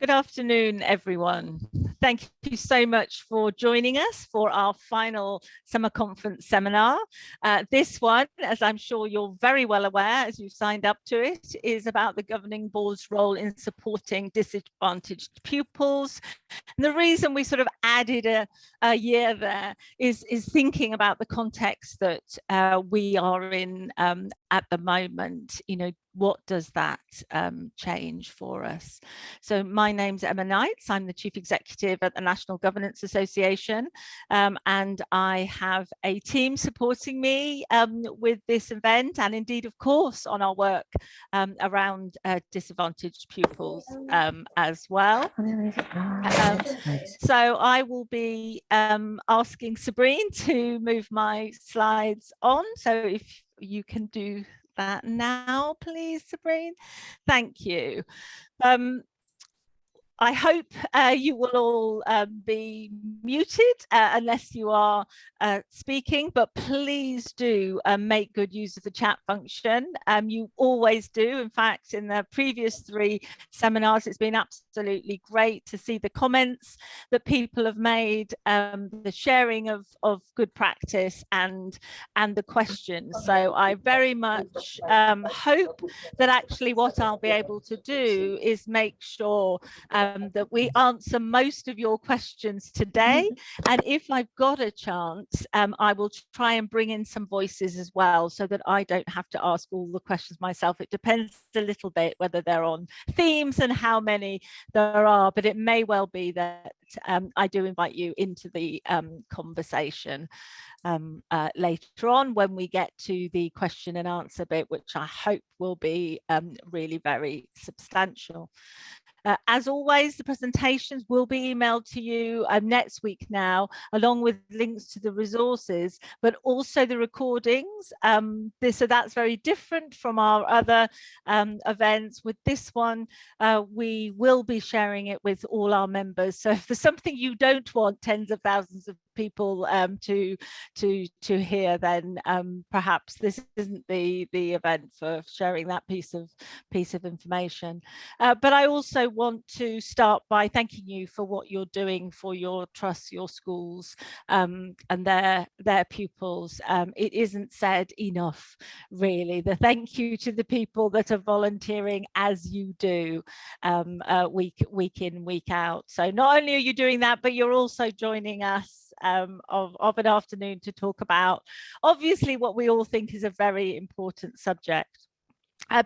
Good afternoon, everyone. Thank you so much for joining us for our final summer conference seminar. This one, as I'm sure you're very well aware as you've signed up to it, is about the governing board's role in supporting disadvantaged pupils. And the reason we sort of added a year there is thinking about the context that we are in at the moment. You know, what does that change for us? So my name's Emma Knights. I'm the Chief Executive at the National Governance Association, and I have a team supporting me with this event, and indeed, of course, on our work around disadvantaged pupils as well. So I will be asking Sabrine to move my slides on. So if you can do that now, please, Sabrine. Thank you. I hope you will all be muted unless you are speaking, but please do make good use of the chat function. You always do. In fact, in the previous 3 seminars, it's been absolutely great to see the comments that people have made, the sharing of good practice and the questions. So I very much hope that actually what I'll be able to do is make sure that we answer most of your questions today. And if I've got a chance, I will try and bring in some voices as well so that I don't have to ask all the questions myself. It depends a little bit whether they're on themes and how many there are, but it may well be that I do invite you into the conversation later on when we get to the question and answer bit, which I hope will be really very substantial. As always, the presentations will be emailed to you next week now, along with links to the resources, but also the recordings. So that's very different from our other events. With this one, we will be sharing it with all our members. So if there's something you don't want tens of thousands of people to hear, then perhaps this isn't the event for sharing that piece of information. But I also want to start by thanking you for what you're doing for your trusts, your schools, and their pupils. It isn't said enough, really. The thank you to the people that are volunteering as you do, week in, week out. So not only are you doing that, but you're also joining us of an afternoon to talk about, obviously, what we all think is a very important subject.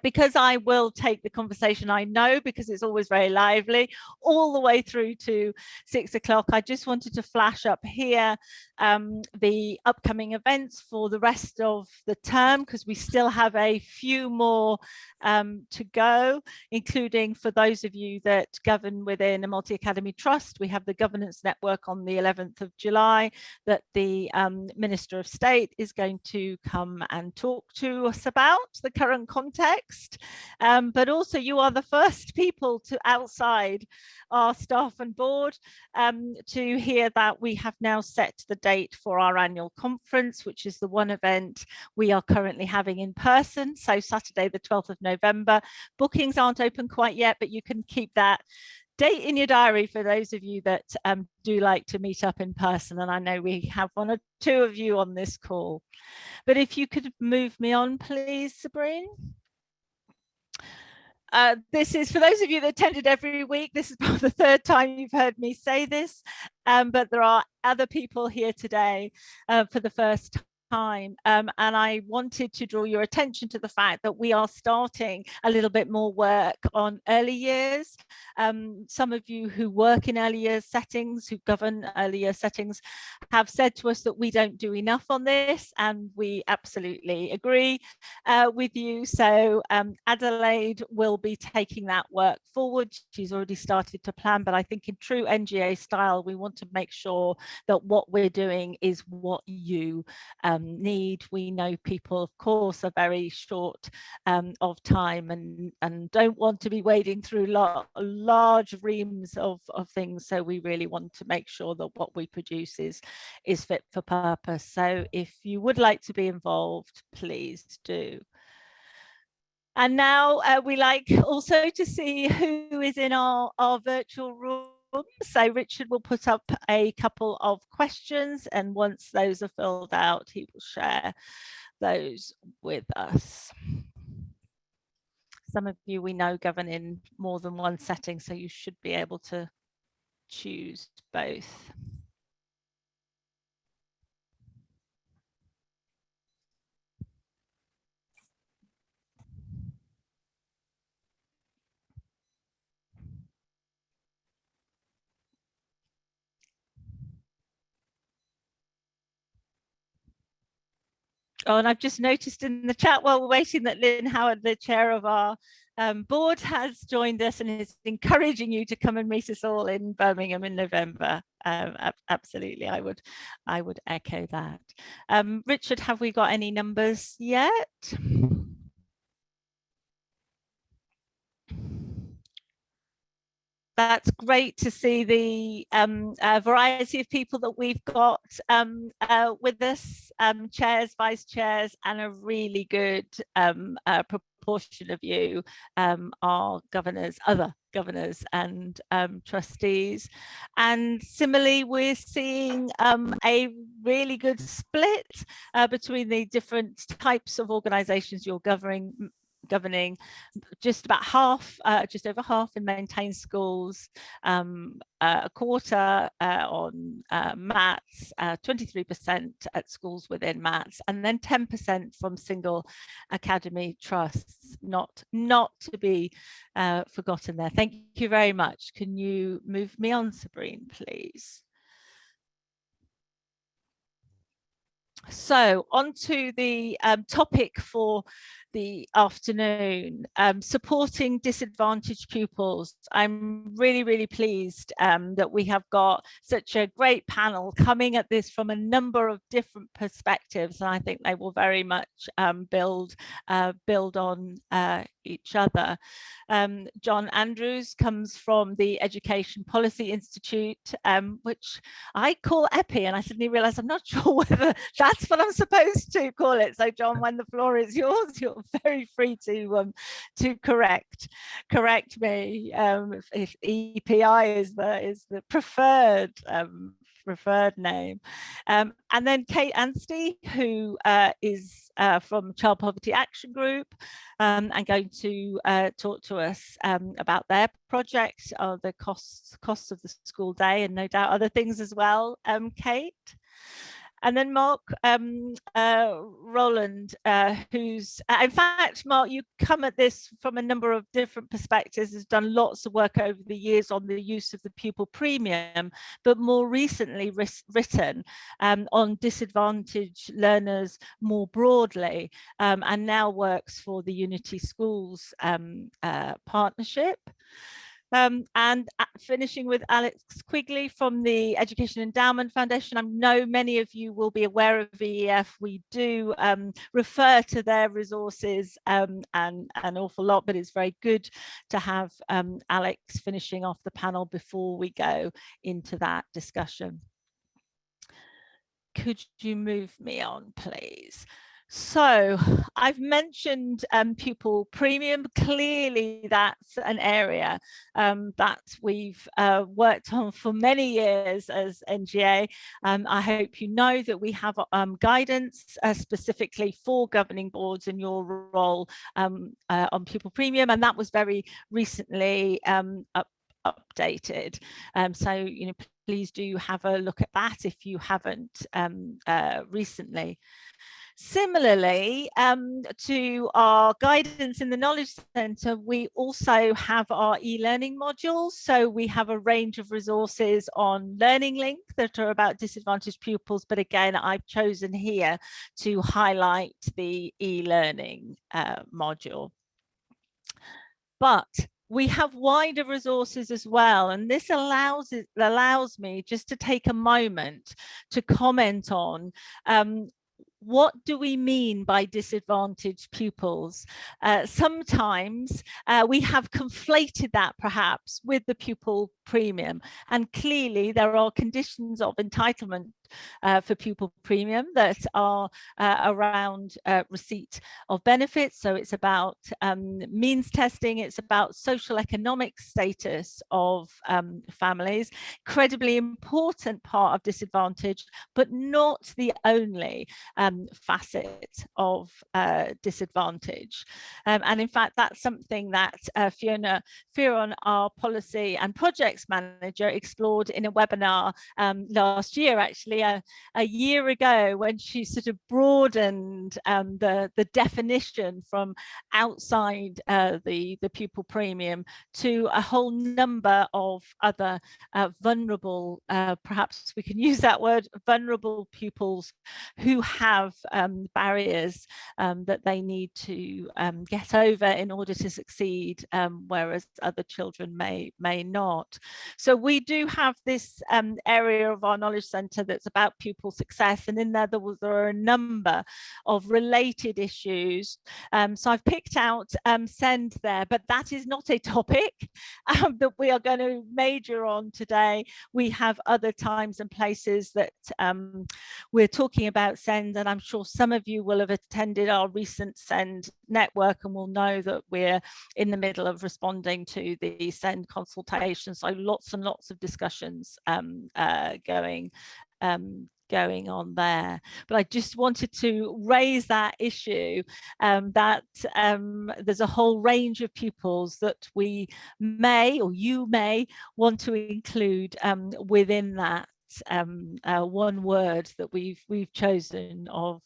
Because I will take the conversation, I know, because it's always very lively, all the way through to 6 o'clock. I just wanted to flash up here the upcoming events for the rest of the term, because we still have a few more to go, including for those of you that govern within a multi-academy trust. We have the governance network on the 11th of July that the Minister of State is going to come and talk to us about the current context. But also you are the first people to outside our staff and board to hear that we have now set the date for our annual conference, which is the one event we are currently having in person. So Saturday, the 12th of November. Bookings aren't open quite yet, but you can keep that date in your diary for those of you that do like to meet up in person. And I know we have 1 or 2 of you on this call. But if you could move me on, please, Sabrine. This is for those of you that attended every week. This is about the 3rd time you've heard me say this, but there are other people here today for the first time. And I wanted to draw your attention to the fact that we are starting a little bit more work on early years. Some of you who work in early years settings, who govern early years settings, have said to us that we don't do enough on this, and we absolutely agree with you. So Adelaide will be taking that work forward. She's already started to plan, but I think in true NGA style, we want to make sure that what we're doing is what you need. We know people, of course, are very short of time and don't want to be wading through large reams of things. So we really want to make sure that what we produce is fit for purpose. So if you would like to be involved, please do. And now we like also to see who is in our virtual room. So Richard will put up a couple of questions, and once those are filled out, he will share those with us. Some of you we know govern in more than one setting, so you should be able to choose both. Oh, and I've just noticed in the chat while we're waiting that Lynn Howard, the chair of our board, has joined us and is encouraging you to come and meet us all in Birmingham in November. Absolutely, I would echo that. Richard, have we got any numbers yet? That's great to see the variety of people that we've got with us, chairs, vice chairs, and a really good proportion of you are governors, other governors and trustees. And similarly, we're seeing a really good split between the different types of organisations you're governing. Just about half, just over half in maintained schools, a quarter on maths, 23% at schools within maths, and then 10% from single academy trusts, not to be forgotten there. Thank you very much. Can you move me on, Sabrine, please? So on to the topic for the afternoon, supporting disadvantaged pupils. I'm really pleased that we have got such a great panel coming at this from a number of different perspectives, and I think they will very much build on each other. John Andrews comes from the Education Policy Institute, which I call EPI, and I suddenly realized I'm not sure whether that's what I'm supposed to call it. So John, when the floor is yours, you're very free to correct me if EPI is the preferred name. And then Kate Anstey, who is from Child Poverty Action Group, and going to talk to us about their project, the costs of the school day, and no doubt other things as well, Kate. And then Mark Rowland, who's, in fact, Mark, you come at this from a number of different perspectives, has done lots of work over the years on the use of the pupil premium, but more recently written on disadvantaged learners more broadly, and now works for the Unity Schools partnership. And finishing with Alex Quigley from the Education Endowment Foundation. I know many of you will be aware of VEF. We do refer to their resources an awful lot, but it's very good to have Alex finishing off the panel before we go into that discussion. Could you move me on, please? So I've mentioned pupil premium. Clearly, that's an area that we've worked on for many years as NGA. I hope you know that we have guidance specifically for governing boards and your role on pupil premium, and that was very recently updated. So, please do have a look at that if you haven't recently. Similarly, to our guidance in the Knowledge Centre, we also have our e-learning modules. So we have a range of resources on Learning Link that are about disadvantaged pupils. But again, I've chosen here to highlight the e-learning module. But we have wider resources as well, and this allows me just to take a moment to comment on what do we mean by disadvantaged pupils? Sometimes we have conflated that perhaps with the pupil premium, and clearly there are conditions of entitlement for pupil premium that are around receipt of benefits. So it's about means testing, it's about social economic status of families, incredibly important part of disadvantage, but not the only facet of disadvantage. And in fact, that's something that Fiona Fearon, our policy and projects manager, explored in a webinar last year, actually a year ago, when she sort of broadened the definition from outside the pupil premium to a whole number of other vulnerable, perhaps we can use that word, vulnerable pupils who have barriers that they need to get over in order to succeed, whereas other children may not. So we do have this area of our knowledge centre that's about pupil success, and in there there are a number of related issues. So I've picked out SEND there, but that is not a topic that we are going to major on today. We have other times and places that we're talking about SEND, and I'm sure some of you will have attended our recent SEND network and will know that we're in the middle of responding to the SEND consultation. So lots and lots of discussions going on there. But I just wanted to raise that issue, that there's a whole range of pupils that we may, or you may, want to include within that one word that we've chosen of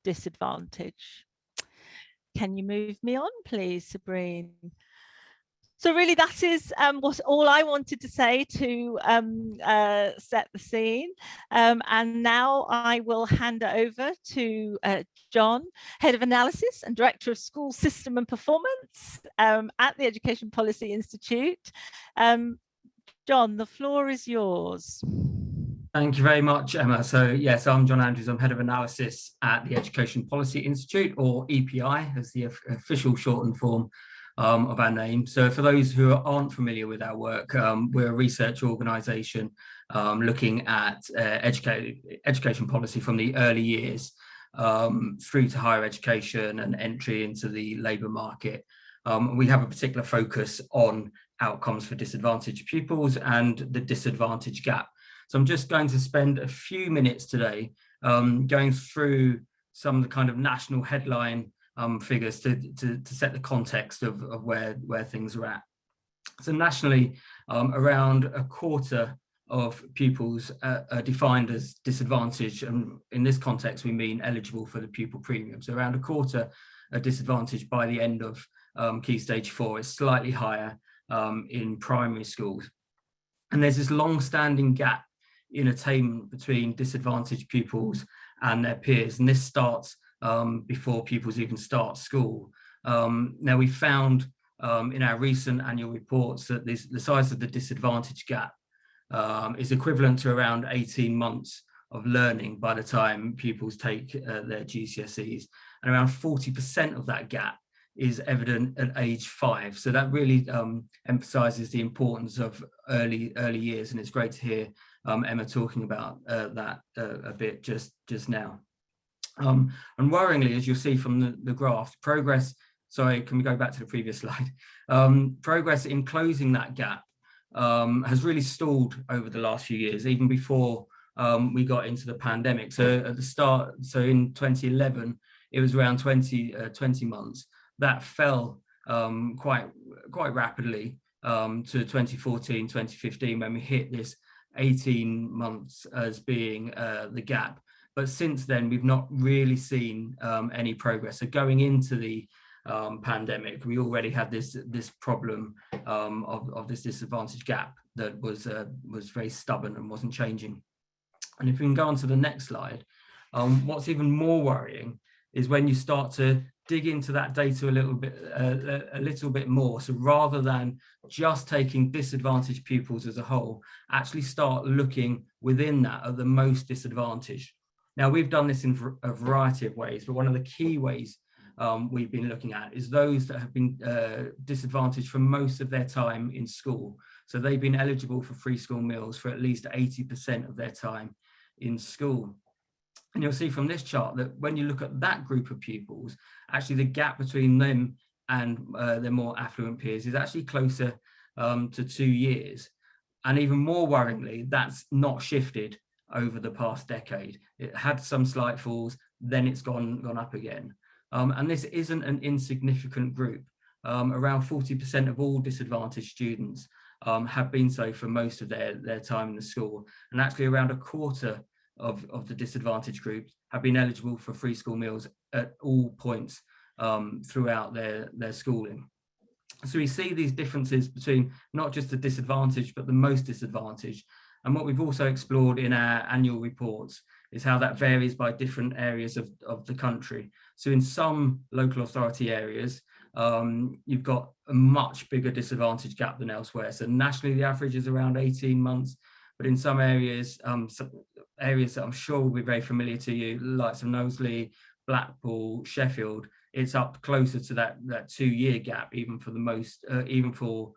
disadvantage. Can you move me on, please, Sabrine? So really, that is what all I wanted to say to set the scene. And now I will hand it over to John, Head of Analysis and Director of School System and Performance at the Education Policy Institute. John, the floor is yours. Thank you very much, Emma. So yes, I'm John Andrews. I'm Head of Analysis at the Education Policy Institute, or EPI, as the official shortened form of our name. So for those who aren't familiar with our work, we're a research organisation looking at education policy from the early years through to higher education and entry into the labour market. We have a particular focus on outcomes for disadvantaged pupils and the disadvantage gap. So I'm just going to spend a few minutes today going through some of the kind of national headline figures to set the context of where things are at. So nationally, around a quarter of pupils are defined as disadvantaged, and in this context we mean eligible for the pupil premium. So around a quarter are disadvantaged by the end of Key Stage 4. It's slightly higher in primary schools. And there's this long-standing gap in attainment between disadvantaged pupils and their peers, and this starts before pupils even start school. Now, we found in our recent annual reports that the size of the disadvantage gap is equivalent to around 18 months of learning by the time pupils take their GCSEs, and around 40% of that gap is evident at age 5. So that really emphasises the importance of early years, and it's great to hear Emma talking about that a bit just now. And worryingly, as you'll see from the graph, progress, sorry, can we go back to the previous slide? Progress in closing that gap has really stalled over the last few years, even before we got into the pandemic. So at the start, so in 2011, it was around 20 months. That fell quite rapidly to 2014, 2015, when we hit this 18 months as being the gap. But since then, we've not really seen any progress. So going into the pandemic, we already had this problem of this disadvantage gap that was very stubborn and wasn't changing. And if we can go on to the next slide, what's even more worrying is when you start to dig into that data a little bit more. So rather than just taking disadvantaged pupils as a whole, actually start looking within that at the most disadvantaged. Now, we've done this in a variety of ways, but one of the key ways we've been looking at is those that have been disadvantaged for most of their time in school. So they've been eligible for free school meals for at least 80% of their time in school. And you'll see from this chart that when you look at that group of pupils, actually the gap between them and their more affluent peers is actually closer to 2 years. And even more worryingly, that's not shifted over the past decade. It had some slight falls, then it's gone up again. And this isn't an insignificant group. Around 40% of all disadvantaged students have been so for most of their time in the school. And actually around a quarter of the disadvantaged groups have been eligible for free school meals at all points throughout their schooling. So we see these differences between not just the disadvantaged, but the most disadvantaged. And what we've also explored in our annual reports is how that varies by different areas of the country. So in some local authority areas, you've got a much bigger disadvantage gap than elsewhere. So nationally, the average is around 18 months, but in some areas, areas that I'm sure will be very familiar to you, like some Knowsley, Blackpool, Sheffield, it's up closer to that 2-year gap, even for the most, even for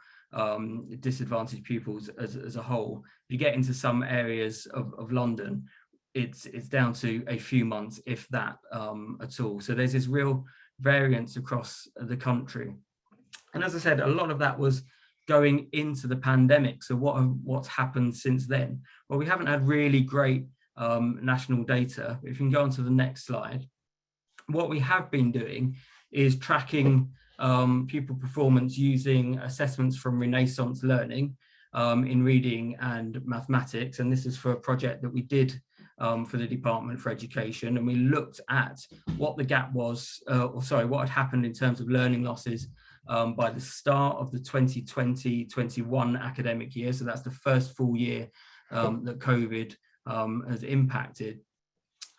disadvantaged pupils as a whole. You get into some areas of London, it's down to a few months, if that at all. So there's this real variance across the country. And as I said, a lot of that was going into the pandemic. So what's happened since then? Well, we haven't had really great national data. If you can go on to the next slide. What we have been doing is tracking pupil performance using assessments from Renaissance Learning in reading and mathematics. And this is for a project that we did for the Department for Education. And we looked at what the gap was, what had happened in terms of learning losses by the start of the 2020-21 academic year. So that's the first full year that COVID has impacted,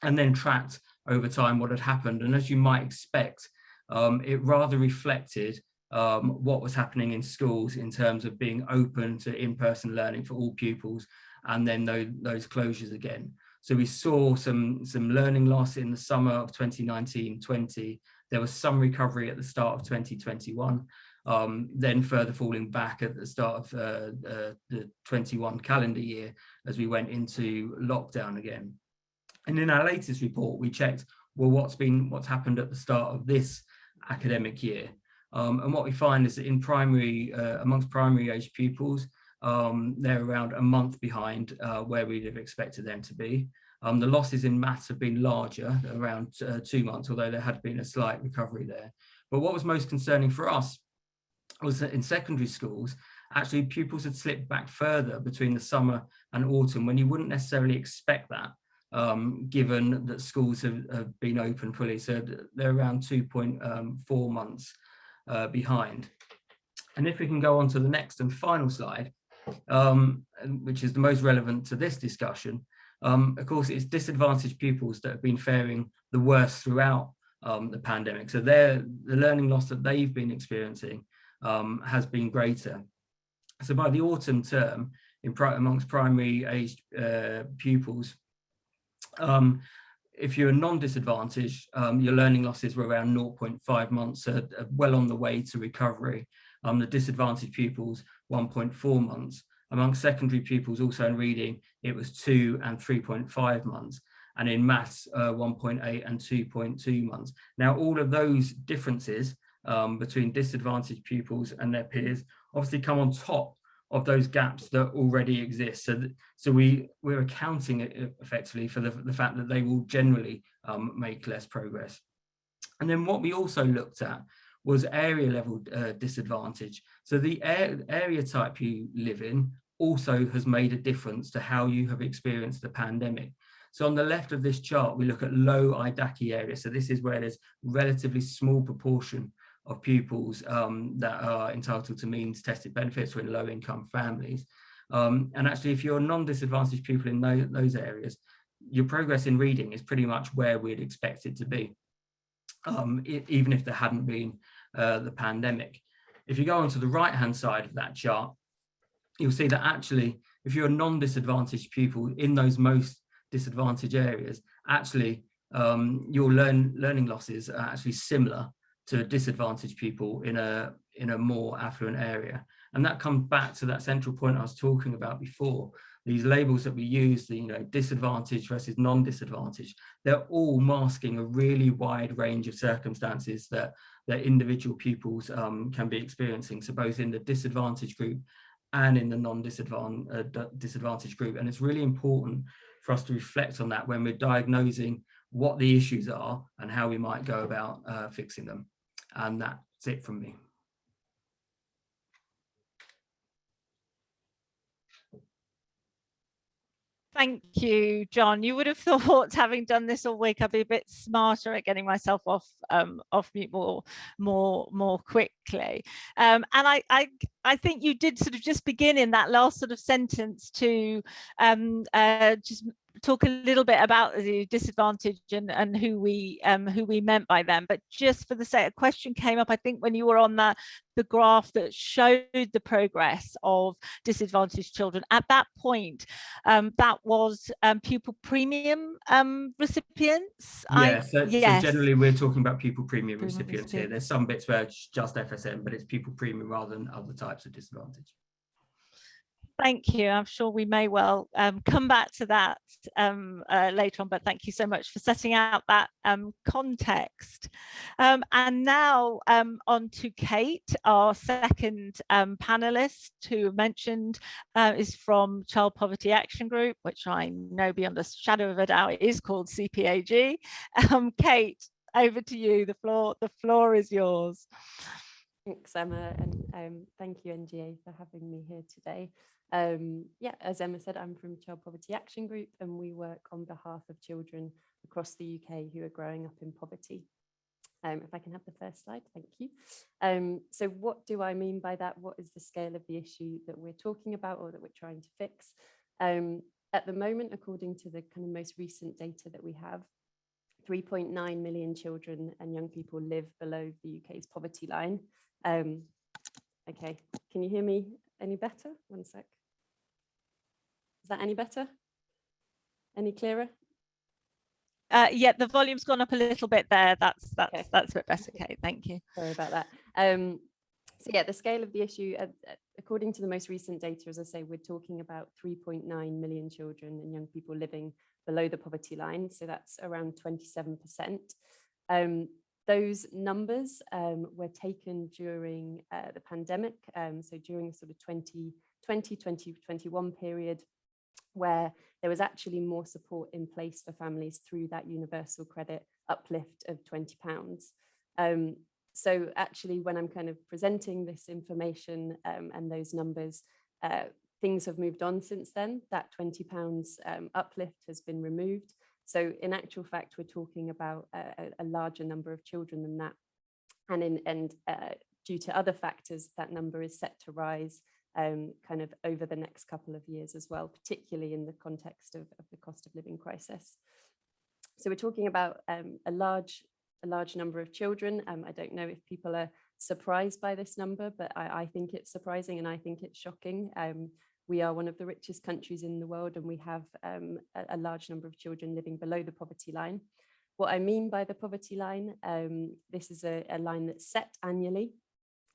and then tracked over time what had happened. And as you might expect, it rather reflected what was happening in schools in terms of being open to in-person learning for all pupils, and then those closures again. So we saw some learning loss in the summer of 2019-20. There was some recovery at the start of 2021, then further falling back at the start of the 21 calendar year as we went into lockdown again. And in our latest report, we checked, well, what's happened at the start of this academic year. And what we find is that in primary, amongst primary age pupils, they're around a month behind where we'd have expected them to be. The losses in maths have been larger, around 2 months, although there had been a slight recovery there. But what was most concerning for us was that in secondary schools, actually pupils had slipped back further between the summer and autumn, when you wouldn't necessarily expect that, given that schools have been open fully. So they're around 2.4 months behind. And if we can go on to the next and final slide, which is the most relevant to this discussion, of course, it's disadvantaged pupils that have been faring the worst throughout the pandemic. So the learning loss that they've been experiencing has been greater. So by the autumn term, amongst primary aged pupils, if you're non-disadvantaged, your learning losses were around 0.5 months, so well on the way to recovery. The disadvantaged pupils, 1.4 months. Among secondary pupils, also in reading, it was 2 and 3.5 months. And in maths, 1.8 and 2.2 months. Now, all of those differences between disadvantaged pupils and their peers obviously come on top of those gaps that already exist. So we're accounting effectively for the fact that they will generally make less progress. And then what we also looked at was area level disadvantage. So the area type you live in also has made a difference to how you have experienced the pandemic. So on the left of this chart, we look at low IDACI areas. So this is where there's relatively small proportion of pupils that are entitled to means tested benefits or in low income families. And actually, if you're a non-disadvantaged pupil in those areas, your progress in reading is pretty much where we'd expect it to be, even if there hadn't been the pandemic. If you go onto the right-hand side of that chart, you'll see that actually, if you're a non-disadvantaged pupil in those most disadvantaged areas, actually your learning losses are actually similar to disadvantaged people in a more affluent area. And that comes back to that central point I was talking about before. These labels that we use, the disadvantaged versus non-disadvantaged, they're all masking a really wide range of circumstances that individual pupils can be experiencing. So both in the disadvantaged group and in the non-disadvantaged group. And it's really important for us to reflect on that when we're diagnosing what the issues are and how we might go about fixing them. And that's it from me. Thank you, John. You would have thought, having done this all week, I'd be a bit smarter at getting myself off mute more quickly. And I think you did sort of just begin in that last sort of sentence to just talk a little bit about the disadvantage and who we meant by them. But just for the sake, a question came up, I think, when you were on the graph that showed the progress of disadvantaged children. At that point, that was pupil premium recipients. So generally we're talking about pupil premium recipients here. There's some bits where it's just FSM, but it's pupil premium rather than other types of disadvantage. Thank you. I'm sure we may well come back to that later on, but thank you so much for setting out that context. And now on to Kate, our second panelist, who mentioned is from Child Poverty Action Group, which I know beyond a shadow of a doubt is called CPAG. Kate, over to you. The floor is yours. Thanks, Emma, and thank you, NGA, for having me here today. As Emma said, I'm from Child Poverty Action Group, and we work on behalf of children across the UK who are growing up in poverty. If I can have the first slide, thank you. So what do I mean by that? What is the scale of the issue that we're talking about or that we're trying to fix? At the moment, according to the kind of most recent data that we have, 3.9 million children and young people live below the UK's poverty line. Okay, can you hear me any better? One sec. Is that any better? Any clearer? Yeah, the volume's gone up a little bit there. That's a bit better, Kate. Thank you. Sorry about that. So yeah, the scale of the issue, according to the most recent data, as I say, we're talking about 3.9 million children and young people living below the poverty line. So that's around 27%. Those numbers were taken during the pandemic, so during a sort of 2020-2021 period, where there was actually more support in place for families through that universal credit uplift of £20. So actually, when I'm kind of presenting this information and those numbers, things have moved on since then. That £20 uplift has been removed. So in actual fact, we're talking about a larger number of children than that. And due to other factors, that number is set to rise kind of over the next couple of years as well, particularly in the context of the cost of living crisis. So we're talking about a large number of children. I don't know if people are surprised by this number, but I think it's surprising and I think it's shocking. We are one of the richest countries in the world, and we have a large number of children living below the poverty line. What I mean by the poverty line, this is a line that's set annually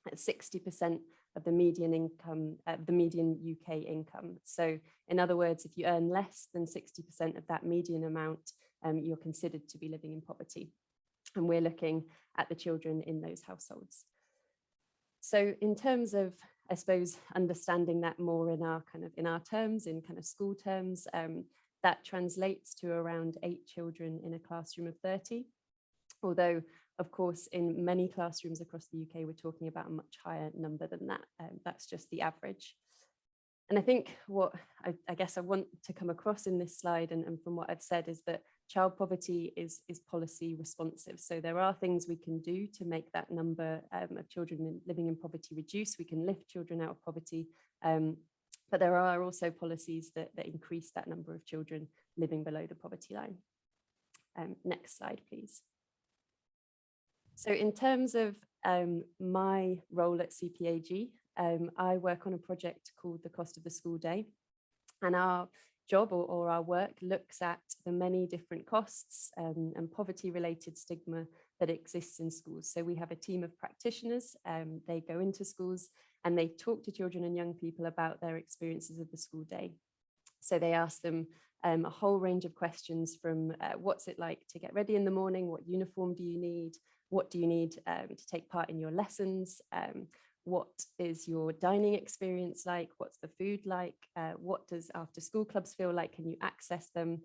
at 60% of the median income, the median UK income. So in other words, if you earn less than 60% of that median amount, you're considered to be living in poverty. And we're looking at the children in those households. So in terms of, I suppose, understanding that more in our terms, in kind of school terms, that translates to around 8 children in a classroom of 30. Although, of course, in many classrooms across the UK, we're talking about a much higher number than that. That's just the average. And I think what I guess I want to come across in this slide and from what I've said is that child poverty is policy responsive. So there are things we can do to make that number of children living in poverty reduce. We can lift children out of poverty, but there are also policies that increase that number of children living below the poverty line. Next slide, please. So in terms of my role at CPAG, I work on a project called The Cost of the School Day, and our job or our work looks at the many different costs and poverty-related stigma that exists in schools. So we have a team of practitioners, they go into schools and they talk to children and young people about their experiences of the school day. So they ask them a whole range of questions from what's it like to get ready in the morning, what uniform do you need, what do you need to take part in your lessons, what is your dining experience like, what's the food like, what does after school clubs feel like, can you access them?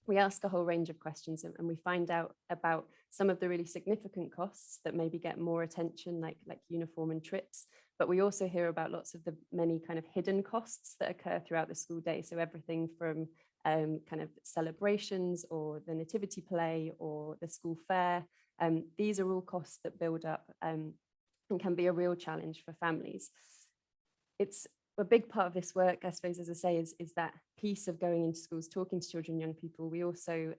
We ask a whole range of questions, and we find out about some of the really significant costs that maybe get more attention, like uniform and trips. But we also hear about lots of the many kind of hidden costs that occur throughout the school day. So everything from kind of celebrations or the nativity play or the school fair. These are all costs that build up and can be a real challenge for families. It's a big part of this work, I suppose, as I say, is that piece of going into schools, talking to children and young people. We also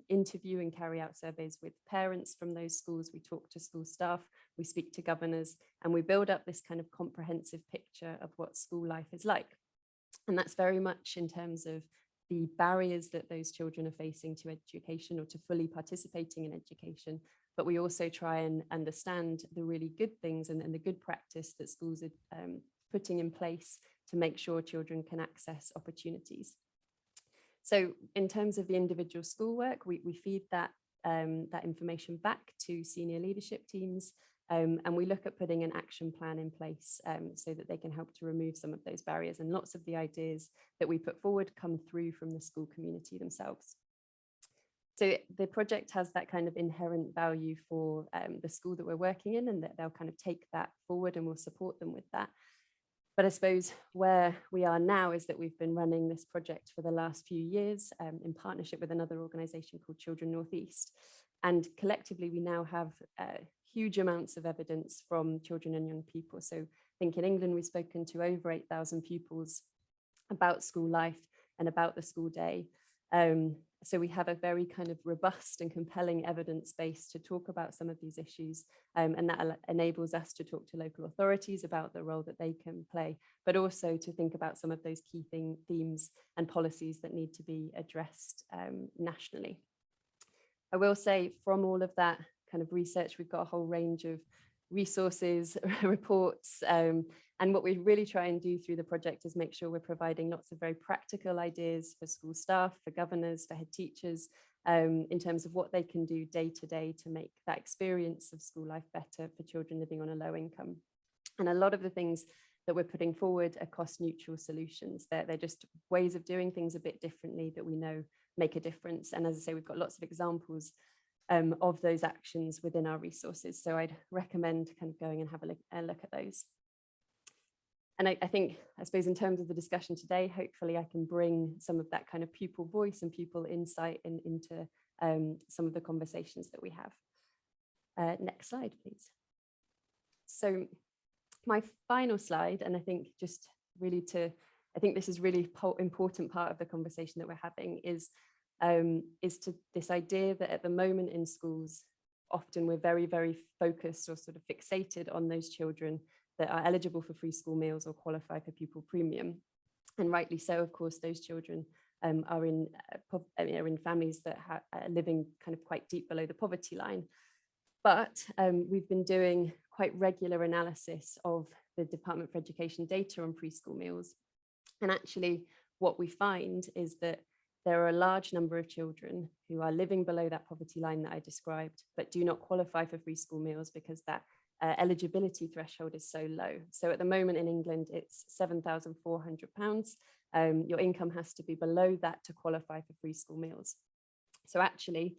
interview and carry out surveys with parents from those schools. We talk to school staff, we speak to governors, and we build up this kind of comprehensive picture of what school life is like. And that's very much in terms of the barriers that those children are facing to education or to fully participating in education. But we also try and understand the really good things and the good practice that schools are putting in place to make sure children can access opportunities. So in terms of the individual schoolwork, we feed that information back to senior leadership teams, and we look at putting an action plan in place so that they can help to remove some of those barriers. And lots of the ideas that we put forward come through from the school community themselves. So the project has that kind of inherent value for the school that we're working in, and that they'll kind of take that forward and we'll support them with that. But I suppose where we are now is that we've been running this project for the last few years in partnership with another organisation called Children North East. And collectively, we now have huge amounts of evidence from children and young people. So I think in England, we've spoken to over 8,000 pupils about school life and about the school day. So we have a very kind of robust and compelling evidence base to talk about some of these issues, and that enables us to talk to local authorities about the role that they can play, but also to think about some of those key themes and policies that need to be addressed nationally. I will say from all of that kind of research, we've got a whole range of resources, reports, and what we really try and do through the project is make sure we're providing lots of very practical ideas for school staff, for governors, for head teachers, in terms of what they can do day to day to make that experience of school life better for children living on a low income. And a lot of the things that we're putting forward are cost neutral solutions. They're just ways of doing things a bit differently that we know make a difference. And as I say, we've got lots of examples of those actions within our resources. So I'd recommend kind of going and have a look at those. And I suppose in terms of the discussion today, hopefully I can bring some of that kind of pupil voice and pupil insight into some of the conversations that we have. Next slide, please. So my final slide, and I think just really I think this is really important part of the conversation that we're having is to this idea that at the moment in schools, often we're very, very focused or sort of fixated on those children that are eligible for free school meals or qualify for pupil premium. And rightly so, of course, those children are in families that are living kind of quite deep below the poverty line. But we've been doing quite regular analysis of the Department for Education data on preschool meals. And actually what we find is that there are a large number of children who are living below that poverty line that I described, but do not qualify for free school meals because that eligibility threshold is so low. So at the moment in England, it's £7,400. Your income has to be below that to qualify for free school meals. So actually,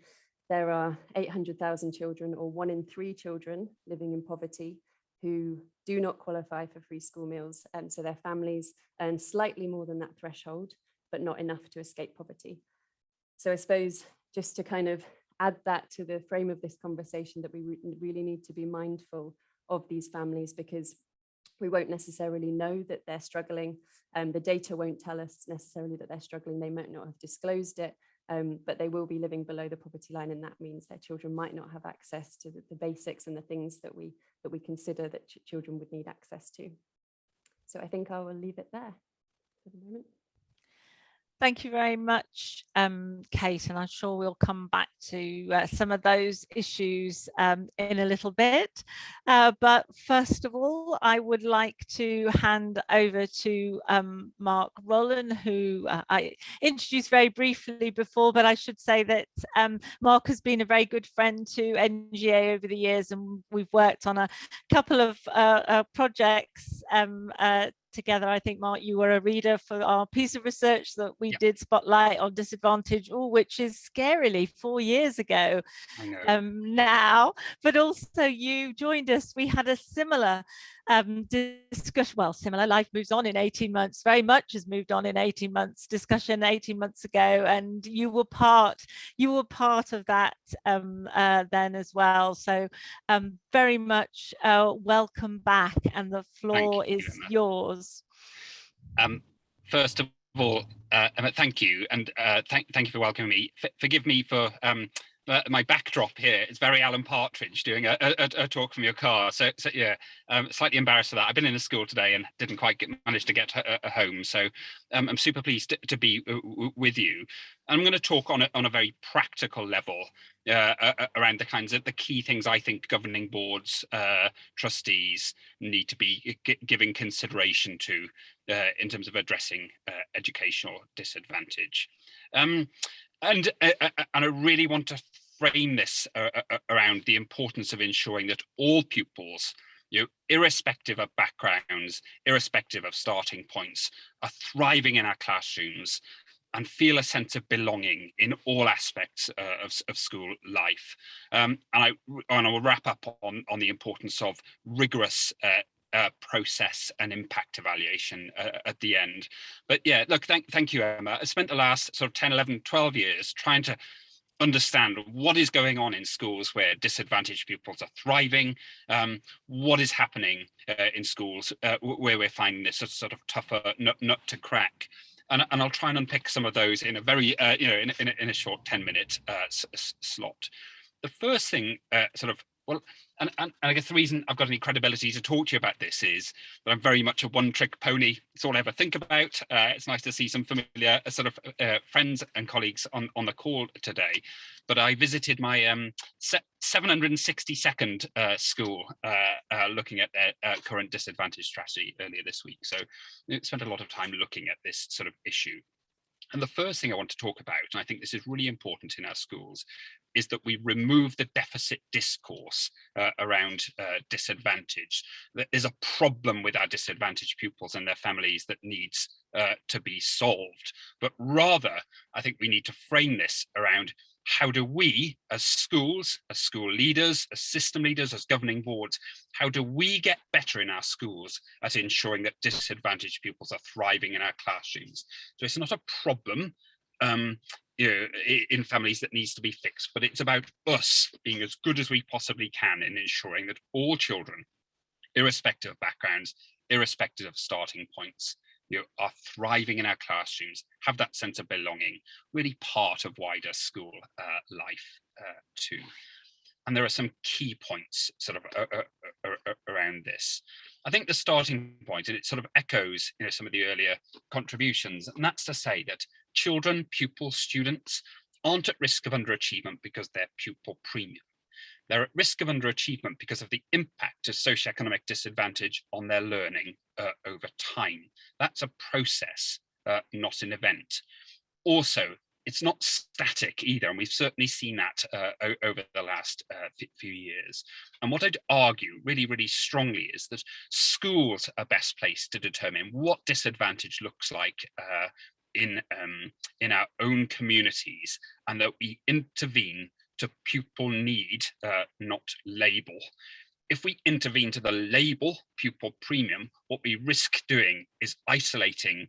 there are 800,000 children, or 1 in 3 children living in poverty, who do not qualify for free school meals. And so their families earn slightly more than that threshold, but not enough to escape poverty. So I suppose just to kind of add that to the frame of this conversation, that we really need to be mindful of these families, because we won't necessarily know that they're struggling. The data won't tell us necessarily that they're struggling. They might not have disclosed it, but they will be living below the poverty line, and that means their children might not have access to the basics and the things that we consider that children would need access to. So I think I will leave it there for the moment. Thank you very much, Kate, and I'm sure we'll come back to some of those issues in a little bit. But first of all, I would like to hand over to Mark Rowland, who I introduced very briefly before, but I should say that Mark has been a very good friend to NGA over the years, and we've worked on a couple of projects together. I think, Mark, you were a reader for our piece of research that we did, Spotlight on Disadvantage, which is scarily 4 years ago now, but also you joined us. We had a similar discussion, well, similar, life moves on in 18 months, very much has moved on in 18 months, discussion 18 months ago, and you were part of that then as well. So very much welcome back, and the floor is yours. First of all, Emma, thank you, and thank you for welcoming me. Forgive me for my backdrop here. It's very Alan Partridge doing a talk from your car. So yeah, slightly embarrassed for that. I've been in a school today and didn't quite manage to get home. So I'm super pleased to be with you. I'm going to talk on a very practical level around the key things I think governing boards, trustees need to be giving consideration to in terms of addressing educational disadvantage. And I really want to frame this around the importance of ensuring that all pupils, irrespective of backgrounds, irrespective of starting points, are thriving in our classrooms and feel a sense of belonging in all aspects of school life. And I will wrap up on the importance of rigorous process and impact evaluation at the end. But yeah, look, thank you, Emma. I spent the last sort of 10, 11, 12 years trying to understand what is going on in schools where disadvantaged pupils are thriving, what is happening in schools where we're finding this sort of tougher nut to crack. And I'll try and unpick some of those in a very, in a short 10-minute slot. The first thing and I guess the reason I've got any credibility to talk to you about this is that I'm very much a one-trick pony. It's all I ever think about. It's nice to see some familiar sort of friends and colleagues on the call today. But I visited my 762nd school looking at their current disadvantage strategy earlier this week. So I spent a lot of time looking at this sort of issue. And the first thing I want to talk about, and I think this is really important in our schools, is that we remove the deficit discourse around disadvantage. There's a problem with our disadvantaged pupils and their families that needs to be solved. But rather, I think we need to frame this around how do we, as schools, as school leaders, as system leaders, as governing boards, how do we get better in our schools at ensuring that disadvantaged pupils are thriving in our classrooms? So it's not a problem in families that needs to be fixed, but it's about us being as good as we possibly can in ensuring that all children, irrespective of backgrounds, irrespective of starting points, are thriving in our classrooms, have that sense of belonging, really part of wider school life too. And there are some key points sort of around this. I think the starting point, and it sort of echoes some of the earlier contributions, and that's to say that children, pupils, students aren't at risk of underachievement because they're pupil premium. They're at risk of underachievement because of the impact of socioeconomic disadvantage on their learning over time. That's a process, not an event. Also, it's not static either, and we've certainly seen that over the last few years. And what I'd argue really, really strongly is that schools are best placed to determine what disadvantage looks like in our own communities, and that we intervene to pupil need, not label. If we intervene to the label pupil premium, what we risk doing is isolating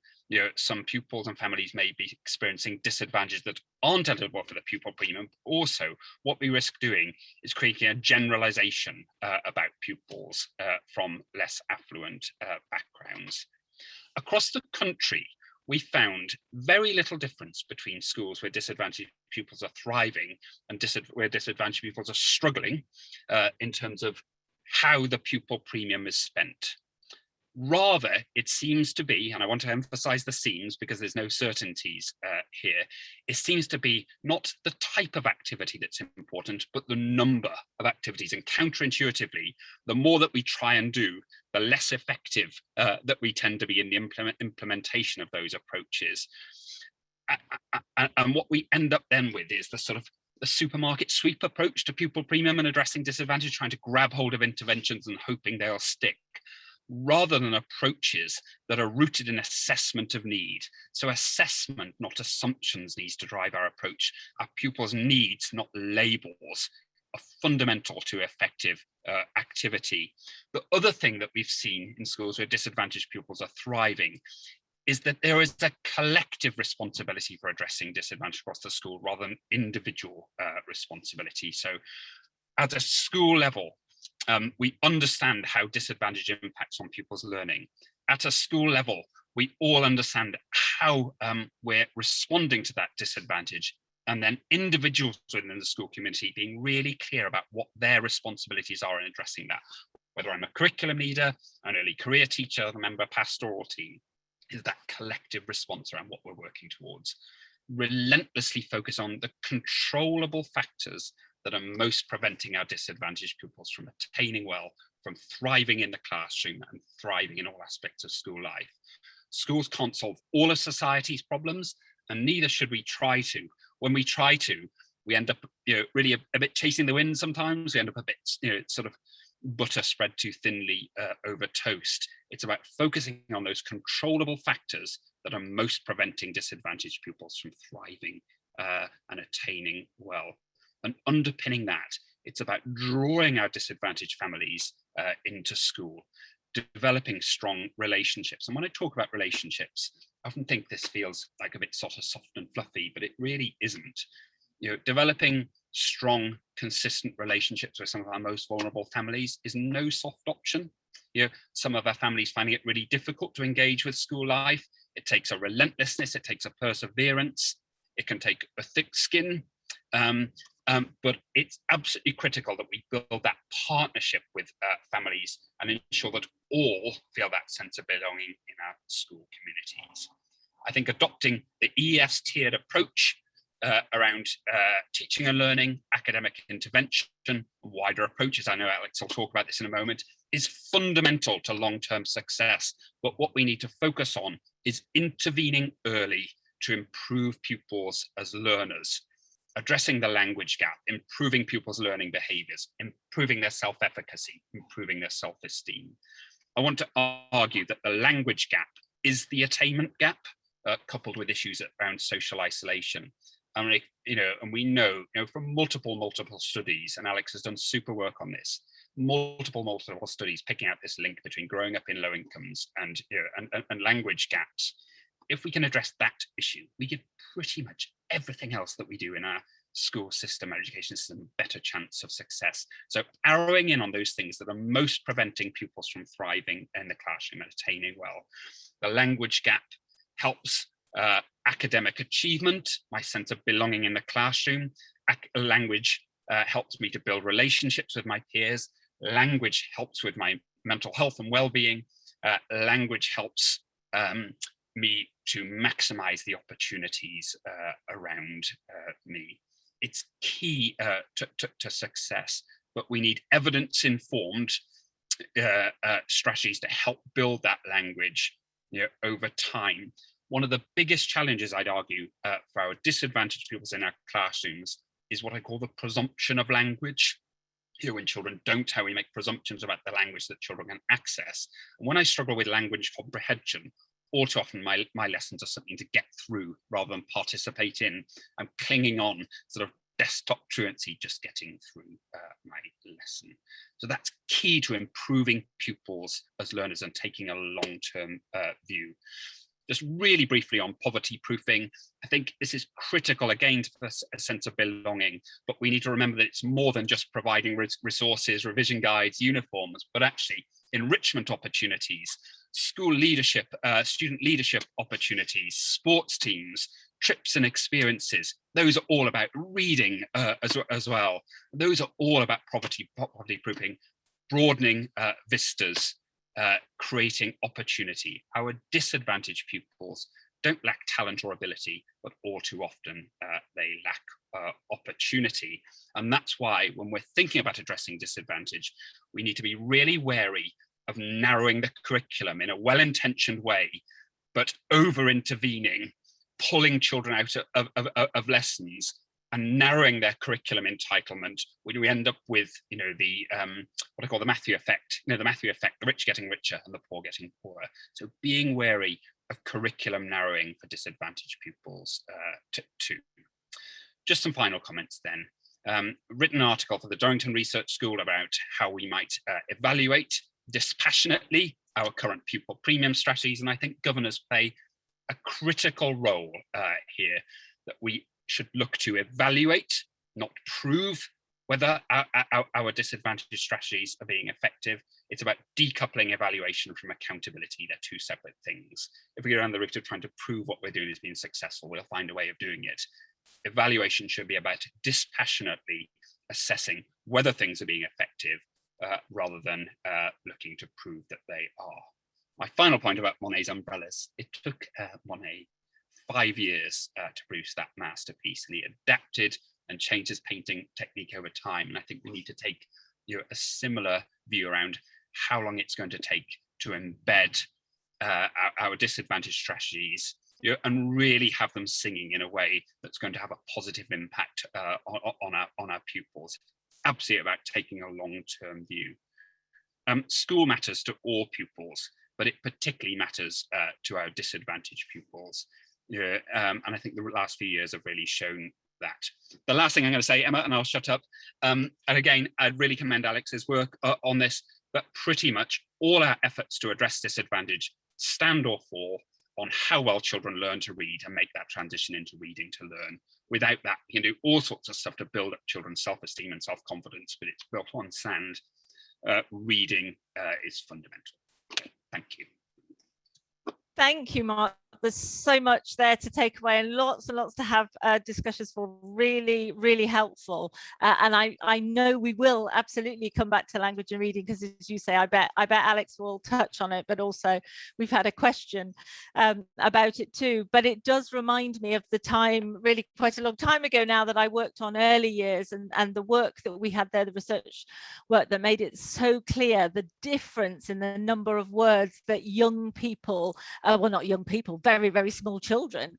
some pupils and families may be experiencing disadvantages that aren't eligible for the pupil premium. Also, what we risk doing is creating a generalization about pupils from less affluent backgrounds. Across the country, we found very little difference between schools where disadvantaged pupils are thriving and where disadvantaged pupils are struggling in terms of how the pupil premium is spent. Rather, it seems to be, and I want to emphasize the seems because there's no certainties here, it seems to be not the type of activity that's important, but the number of activities. And counterintuitively, the more that we try and do, the less effective that we tend to be in the implementation of those approaches. And what we end up then with is the sort of the supermarket sweep approach to pupil premium and addressing disadvantage, trying to grab hold of interventions and hoping they'll stick, rather than approaches that are rooted in assessment of need. So assessment, not assumptions, needs to drive our approach. Our pupils' needs, not labels, are fundamental to effective activity. The other thing that we've seen in schools where disadvantaged pupils are thriving is that there is a collective responsibility for addressing disadvantage across the school rather than individual responsibility. So at a school level, we understand how disadvantage impacts on pupils' learning. At a school level, we all understand how we're responding to that disadvantage, and then individuals within the school community being really clear about what their responsibilities are in addressing that. Whether I'm a curriculum leader, an early career teacher, a member of pastoral team, is that collective response around what we're working towards. Relentlessly focus on the controllable factors that are most preventing our disadvantaged pupils from attaining well, from thriving in the classroom and thriving in all aspects of school life. Schools can't solve all of society's problems, and neither should we try to. When we try to, we end up really a bit chasing the wind sometimes. We end up a bit sort of butter spread too thinly over toast. It's about focusing on those controllable factors that are most preventing disadvantaged pupils from thriving and attaining well. And underpinning that, it's about drawing our disadvantaged families into school, developing strong relationships. And when I talk about relationships, I often think this feels like a bit sort of soft and fluffy, but it really isn't. Developing strong, consistent relationships with some of our most vulnerable families is no soft option. Some of our families finding it really difficult to engage with school life. It takes a relentlessness, it takes a perseverance, it can take a thick skin, but it's absolutely critical that we build that partnership with families and ensure that all feel that sense of belonging in our school communities. I think adopting the EEF's tiered approach around teaching and learning, academic intervention, wider approaches, I know Alex will talk about this in a moment, is fundamental to long-term success. But what we need to focus on is intervening early to improve pupils as learners, addressing the language gap, improving pupils' learning behaviors, improving their self-efficacy, improving their self-esteem. I want to argue that the language gap is the attainment gap, coupled with issues around social isolation. And we know from multiple studies, and Alex has done super work on this, multiple studies picking out this link between growing up in low incomes and language gaps. If we can address that issue, we give pretty much everything else that we do in our school system, our education system, a better chance of success. So arrowing in on those things that are most preventing pupils from thriving in the classroom and attaining well. The language gap helps academic achievement, my sense of belonging in the classroom. Language helps me to build relationships with my peers. Language helps with my mental health and well-being. Language helps me to maximize the opportunities around me. It's key to success, but we need evidence-informed strategies to help build that language over time. One of the biggest challenges, I'd argue, for our disadvantaged pupils in our classrooms is what I call the presumption of language. When children don't, how we make presumptions about the language that children can access. And when I struggle with language comprehension, all too often my lessons are something to get through rather than participate in. I'm clinging on, sort of desktop truancy, just getting through my lesson. So that's key to improving pupils as learners and taking a long-term view. Just really briefly on poverty proofing, I think this is critical again for a sense of belonging, but we need to remember that it's more than just providing resources, revision guides, uniforms, but actually enrichment opportunities, school leadership, student leadership opportunities, sports teams, trips and experiences. Those are all about reading as well. Those are all about poverty proofing, broadening vistas, creating opportunity. Our disadvantaged pupils don't lack talent or ability, but all too often they lack opportunity. And that's why when we're thinking about addressing disadvantage, we need to be really wary of narrowing the curriculum in a well-intentioned way, but over-intervening, pulling children out of lessons and narrowing their curriculum entitlement, when we end up with, the what I call the Matthew effect. The Matthew effect: the rich getting richer and the poor getting poorer. So being wary of curriculum narrowing for disadvantaged pupils too. Just some final comments then. Written article for the Dorrington Research School about how we might evaluate dispassionately our current pupil premium strategies, and I think governors play a critical role here, that we should look to evaluate, not prove, whether our disadvantaged strategies are being effective. It's about decoupling evaluation from accountability. They're two separate things. If we go down the route of trying to prove what we're doing is being successful, we'll find a way of doing it. Evaluation should be about dispassionately assessing whether things are being effective, rather than looking to prove that they are. My final point about Monet's umbrellas: it took Monet 5 years to produce that masterpiece, and he adapted and changed his painting technique over time. And I think we need to take a similar view around how long it's going to take to embed our disadvantaged strategies, and really have them singing in a way that's going to have a positive impact on our pupils. Absolutely about taking a long-term view. School matters to all pupils, but it particularly matters to our disadvantaged pupils. And I think the last few years have really shown that. The last thing I'm going to say, Emma, and I'll shut up. And again, I'd really commend Alex's work on this, but pretty much all our efforts to address disadvantage stand or fall on how well children learn to read and make that transition into reading to learn. Without that, you can do all sorts of stuff to build up children's self-esteem and self-confidence, but it's built on sand. Reading is fundamental. Okay, thank you. Thank you, Mark. There's so much there to take away and lots to have discussions for. Really, really helpful. And I know we will absolutely come back to language and reading, because as you say, I bet Alex will touch on it, but also we've had a question about it too. But it does remind me of the time, really quite a long time ago now, that I worked on early years, and the work that we had there, the research work that made it so clear the difference in the number of words that young people, well, not young people, very small children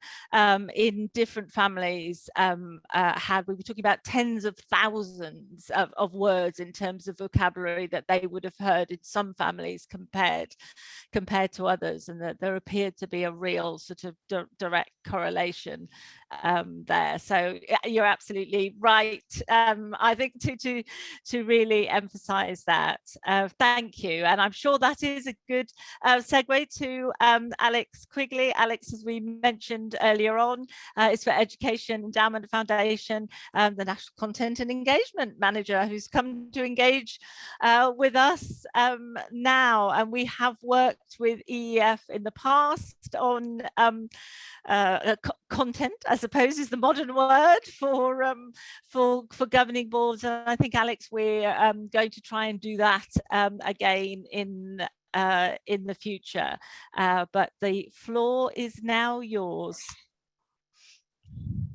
in different families had. We were talking about tens of thousands of words in terms of vocabulary that they would have heard in some families compared to others, and that there appeared to be a real sort of direct correlation there. So you're absolutely right. I think to really emphasize that. Thank you, and I'm sure that is a good segue to Alex Quigley. Alex, as we mentioned earlier on, is for Education Endowment Foundation, the National Content and Engagement Manager, who's come to engage with us now. And we have worked with EEF in the past on content, I suppose is the modern word for governing boards. And I think, Alex, we're going to try and do that again in the future, but the floor is now yours.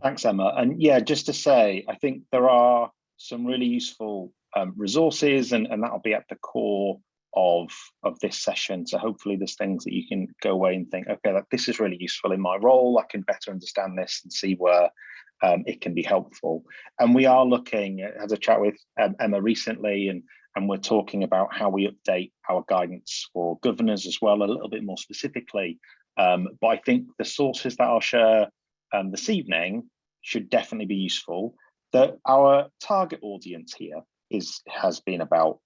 Thanks, Emma. And yeah, just to say, I think there are some really useful resources, and that'll be at the core of this session. So hopefully there's things that you can go away and think, okay, this is really useful in my role. I can better understand this and see where it can be helpful. And we are looking, I had a chat with Emma recently, and we're talking about how we update our guidance for governors as well, a little bit more specifically. But I think the sources that I'll share this evening should definitely be useful. That our target audience here has been about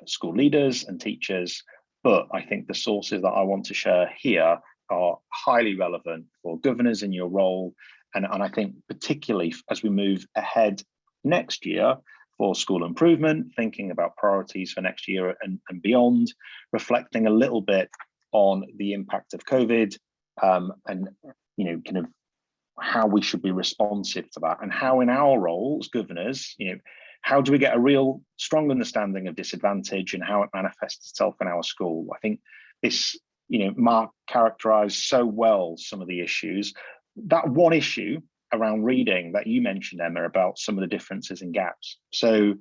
school leaders and teachers, but I think the sources that I want to share here are highly relevant for governors in your role, and I think particularly as we move ahead next year for school improvement, thinking about priorities for next year and beyond, reflecting a little bit on the impact of COVID, and kind of how we should be responsive to that, and how in our role as governors, how do we get a real strong understanding of disadvantage and how it manifests itself in our school? I think this, Mark characterized so well some of the issues. That one issue around reading that you mentioned, Emma, about some of the differences and gaps. So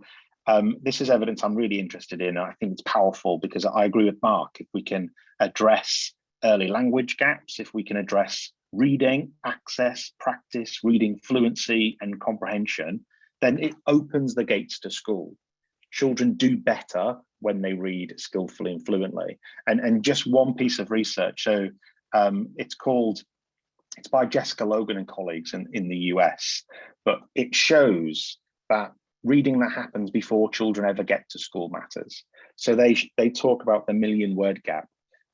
this is evidence I'm really interested in. I think it's powerful because I agree with Mark. If we can address early language gaps, if we can address reading, access, practice, reading fluency and comprehension, then it opens the gates to school. Children do better when they read skillfully and fluently. And just one piece of research. So it's by Jessica Logan and colleagues in the US, but it shows that reading that happens before children ever get to school matters. So they talk about the 1 million word gap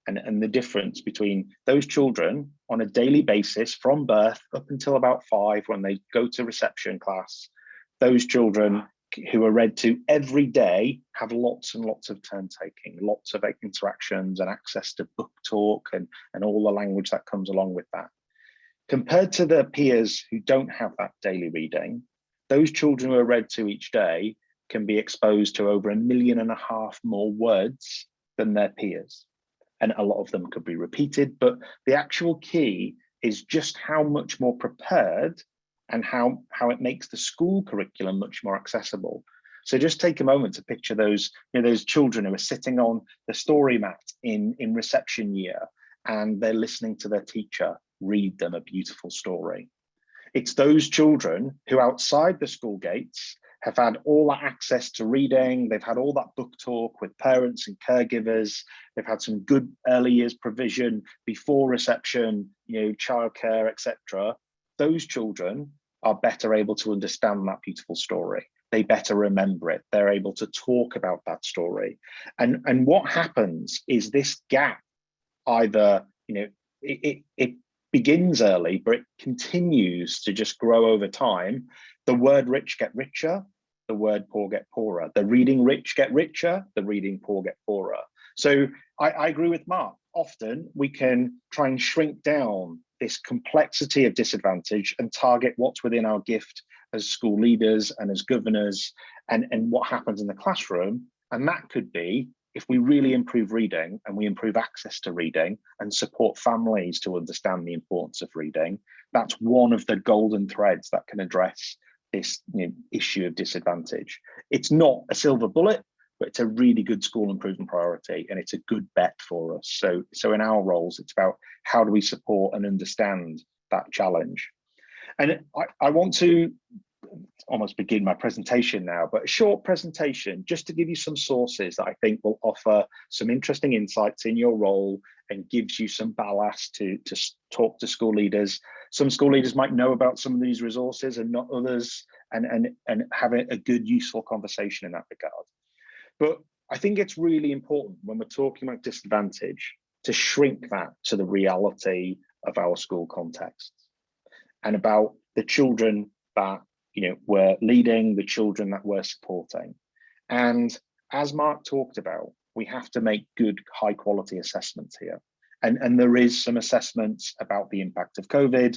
and the difference between those children on a daily basis from birth up until about 5 when they go to reception class. Those children who are read to every day have lots and lots of turn taking, lots of interactions and access to book talk and all the language that comes along with that. Compared to the peers who don't have that daily reading, those children who are read to each day can be exposed to over 1.5 million more words than their peers. And a lot of them could be repeated, but the actual key is just how much more prepared and how it makes the school curriculum much more accessible. So just take a moment to picture those, those children who are sitting on the story mat in reception year, and they're listening to their teacher read them a beautiful story. It's those children who outside the school gates have had all that access to reading, they've had all that book talk with parents and caregivers, they've had some good early years provision before reception, childcare, etc. Those children are better able to understand that beautiful story. They better remember it. They're able to talk about that story. And what happens is this gap either, it begins early, but it continues to just grow over time. The word rich get richer, the word poor get poorer. The reading rich get richer, the reading poor get poorer. So I agree with Mark. Often we can try and shrink down this complexity of disadvantage and target what's within our gift as school leaders and as governors and what happens in the classroom. And that could be if we really improve reading and we improve access to reading and support families to understand the importance of reading, that's one of the golden threads that can address this issue of disadvantage. It's not a silver bullet, but it's a really good school improvement priority and it's a good bet for us. So in our roles, it's about how do we support and understand that challenge. And I want to almost begin my presentation now, but a short presentation just to give you some sources that I think will offer some interesting insights in your role and gives you some ballast to talk to school leaders. Some school leaders might know about some of these resources and not others, and have a good, useful conversation in that regard. But I think it's really important when we're talking about disadvantage to shrink that to the reality of our school context and about the children that we're leading, the children that we're supporting. And as Mark talked about, we have to make good, high quality assessments here. And there is some assessments about the impact of COVID.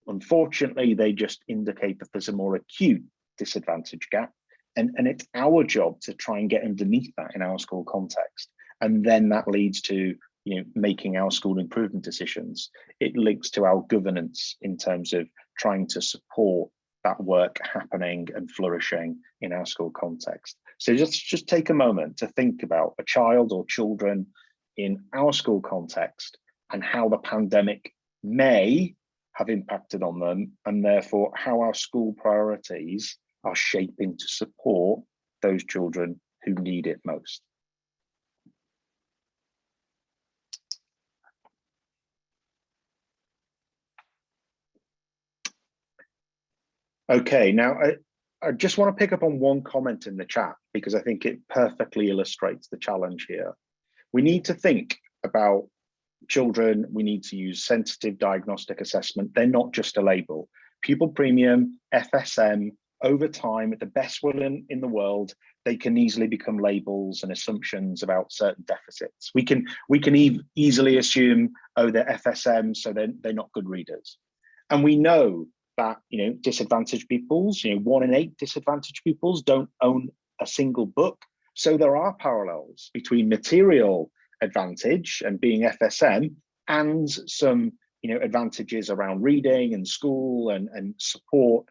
Unfortunately, they just indicate that there's a more acute disadvantage gap. And it's our job to try and get underneath that in our school context. And then that leads to making our school improvement decisions. It links to our governance in terms of trying to support that work happening and flourishing in our school context. So just take a moment to think about a child or children in our school context and how the pandemic may have impacted on them, and therefore how our school priorities are shaping to support those children who need it most. Okay, now I just want to pick up on one comment in the chat because I think it perfectly illustrates the challenge here. We need to think about children, we need to use sensitive diagnostic assessment. They're not just a label. Pupil premium, FSM, over time, at the best will in the world, they can easily become labels and assumptions about certain deficits. We can easily assume, oh, they're FSM, so they're not good readers. And we know that, disadvantaged pupils, 1 in 8 disadvantaged pupils don't own a single book. So there are parallels between material advantage and being FSM and some, advantages around reading and school and support,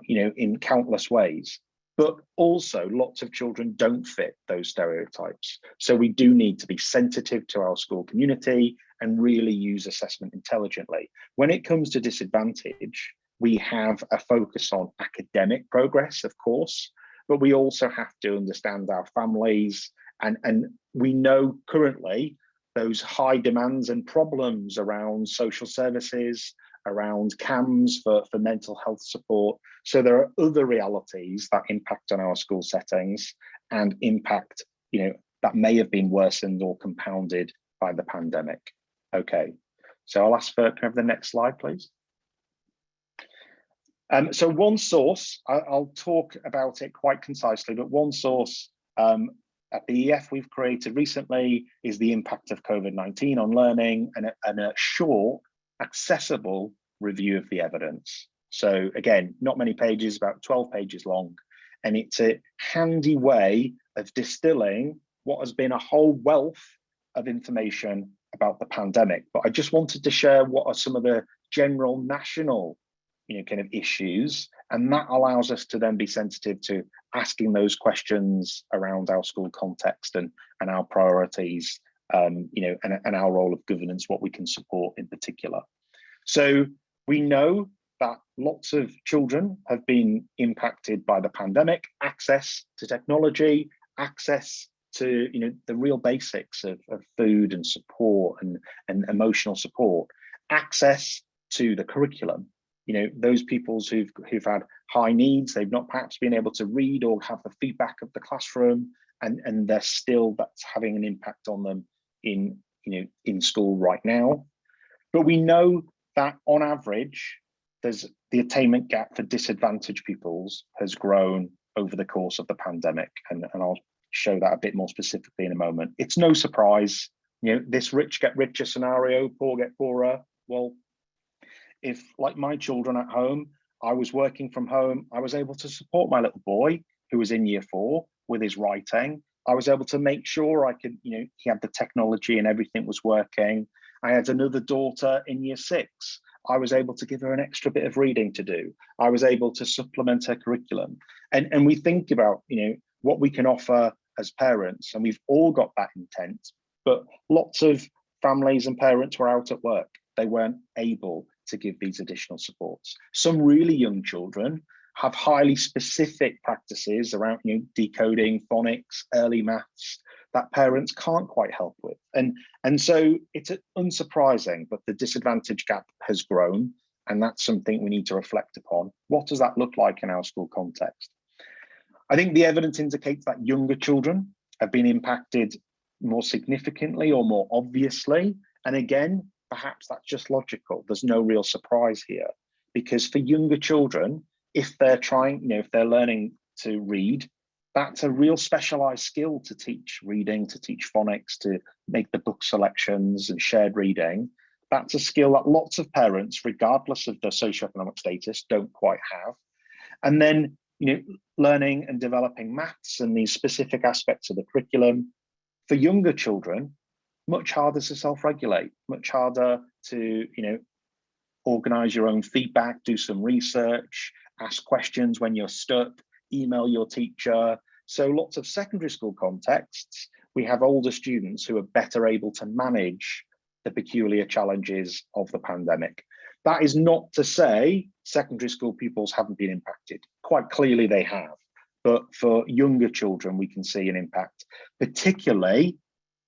in countless ways. But also lots of children don't fit those stereotypes. So we do need to be sensitive to our school community and really use assessment intelligently. When it comes to disadvantage, we have a focus on academic progress, of course, but we also have to understand our families. And we know currently those high demands and problems around social services, around CAMS for mental health support. So there are other realities that impact on our school settings and impact, that may have been worsened or compounded by the pandemic. Okay, so I'll ask for, can I have the next slide, please? So one source, I'll talk about it quite concisely, but one source at the EF we've created recently is the impact of COVID-19 on learning and a short, accessible review of the evidence. So again, not many pages, about 12 pages long, and it's a handy way of distilling what has been a whole wealth of information about the pandemic. But I just wanted to share what are some of the general national kind of issues, and that allows us to then be sensitive to asking those questions around our school context and our priorities, and our role of governance, what we can support in particular. So we know that lots of children have been impacted by the pandemic, access to technology, access to the real basics of food and support and emotional support, access to the curriculum. Those pupils who've had high needs, they've not perhaps been able to read or have the feedback of the classroom, and they're still, that's having an impact on them in school right now. But we know that on average, there's the attainment gap for disadvantaged pupils has grown over the course of the pandemic, and I'll show that a bit more specifically in a moment. It's no surprise, this rich get richer scenario, poor get poorer. Well, if, like my children at home, I was working from home, I was able to support my little boy who was in year 4 with his writing. I was able to make sure I could, he had the technology and everything was working. I had another daughter in year 6. I was able to give her an extra bit of reading to do. I was able to supplement her curriculum. And we think about, what we can offer as parents, and we've all got that intent, but lots of families and parents were out at work. They weren't able to give these additional supports. Some really young children have highly specific practices around decoding, phonics, early maths that parents can't quite help with. And so it's unsurprising, but the disadvantage gap has grown, and that's something we need to reflect upon. What does that look like in our school context? I think the evidence indicates that younger children have been impacted more significantly or more obviously. And again, perhaps that's just logical. There's no real surprise here, because for younger children, if they're trying, if they're learning to read, that's a real specialized skill to teach reading, to teach phonics, to make the book selections and shared reading. That's a skill that lots of parents, regardless of their socioeconomic status, don't quite have. And then, learning and developing maths and these specific aspects of the curriculum, for younger children, much harder to self-regulate, much harder to, organize your own feedback, do some research, ask questions when you're stuck, email your teacher. So lots of secondary school contexts, we have older students who are better able to manage the peculiar challenges of the pandemic. That is not to say secondary school pupils haven't been impacted. Quite clearly they have, but for younger children, we can see an impact, particularly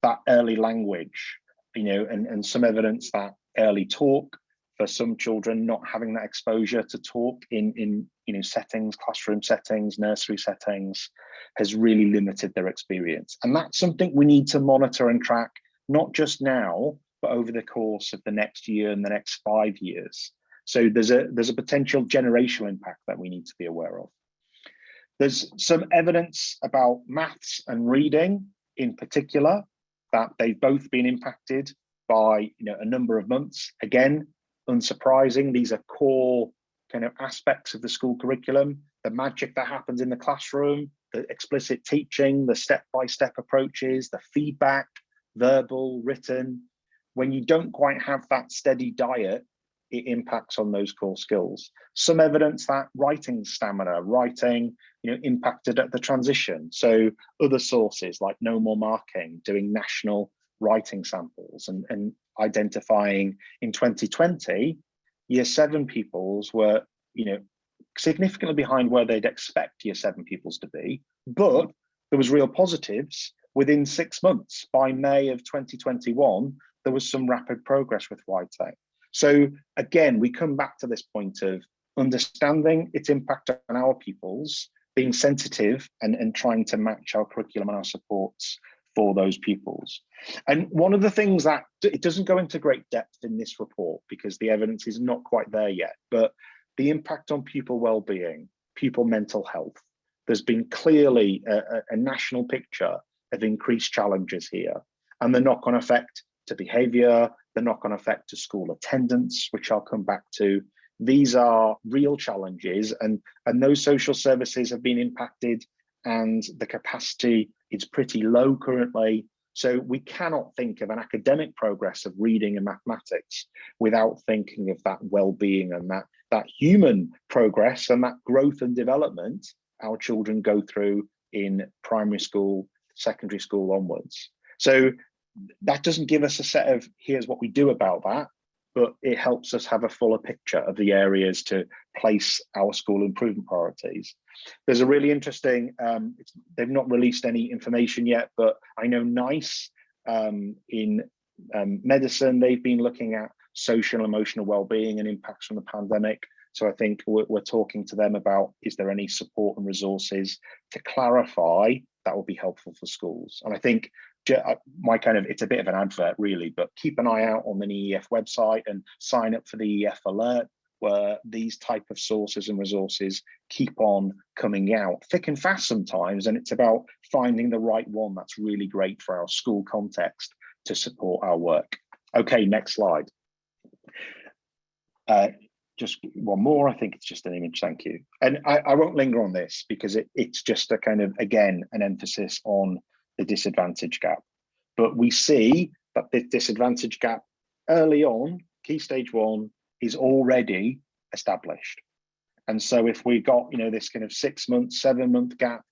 that early language, and some evidence that early talk, for some children not having that exposure to talk in settings, classroom settings, nursery settings, has really limited their experience. And that's something we need to monitor and track, not just now, but over the course of the next year and the next 5 years. So there's a potential generational impact that we need to be aware of. There's some evidence about maths and reading in particular, that they've both been impacted by a number of months. Again, unsurprising, these are core kind of aspects of the school curriculum, the magic that happens in the classroom, the explicit teaching, the step-by-step approaches, the feedback, verbal, written. When you don't quite have that steady diet, it impacts on those core skills. Some evidence that writing stamina, writing, impacted at the transition. So other sources like No More Marking, doing national writing samples and identifying in 2020, year 7 pupils were, significantly behind where they'd expect year 7 pupils to be, but there was real positives within 6 months. By May of 2021, there was some rapid progress with writing. So again, we come back to this point of understanding its impact on our pupils, being sensitive and trying to match our curriculum and our supports for those pupils. And one of the things that it doesn't go into great depth in this report because the evidence is not quite there yet, but the impact on pupil well-being, pupil mental health. There's been clearly a national picture of increased challenges here, and the knock-on effect to behaviour, the knock-on effect to school attendance, which I'll come back to. These are real challenges, and those social services have been impacted, and the capacity is pretty low currently. So we cannot think of an academic progress of reading and mathematics without thinking of that well-being and that human progress and that growth and development our children go through in primary school, secondary school onwards. So that doesn't give us a set of here's what we do about that, but it helps us have a fuller picture of the areas to place our school improvement priorities. There's a really interesting, they've not released any information yet, but I know NICE in medicine, they've been looking at social and emotional well-being and impacts from the pandemic. So I think we're talking to them about, is there any support and resources to clarify that will be helpful for schools? And I think it's a bit of an advert really, but keep an eye out on the EEF website and sign up for the EEF alert, where these type of sources and resources keep on coming out thick and fast sometimes. And it's about finding the right one that's really great for our school context to support our work. Okay, next slide. Just one more, I think it's just an image, thank you. And I won't linger on this because it's just a kind of, again, an emphasis on the disadvantage gap. But we see that the disadvantage gap early on, key stage 1, is already established. And so if we've got, this kind of 6 month, 7 month gap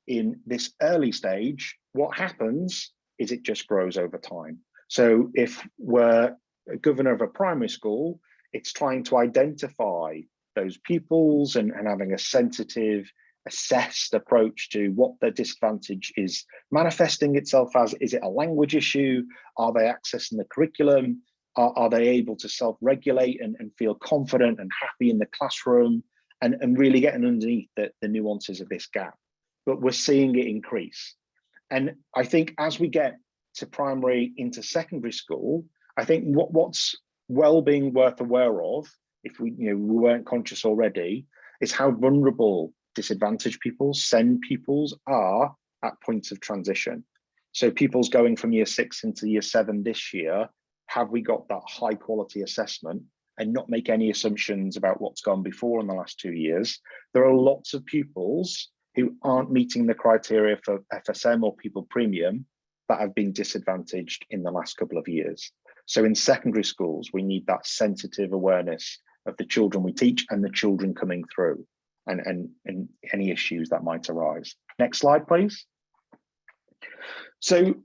in this early stage, what happens is it just grows over time. So if we're a governor of a primary school, it's trying to identify those pupils and having a sensitive, assessed approach to what their disadvantage is manifesting itself as. Is it a language issue? Are they accessing the curriculum? Are they able to self-regulate and feel confident and happy in the classroom and really getting underneath the nuances of this gap? But we're seeing it increase. And I think as we get to primary into secondary school, I think what's well being worth aware of, if we weren't conscious already, is how vulnerable disadvantaged pupils, SEND pupils, are at points of transition. So pupils going from year 6 into year 7 this year, have we got that high quality assessment and not make any assumptions about what's gone before in the last 2 years? There are lots of pupils who aren't meeting the criteria for FSM or pupil premium that have been disadvantaged in the last couple of years. So in secondary schools, we need that sensitive awareness of the children we teach and the children coming through and any issues that might arise. Next slide, please. So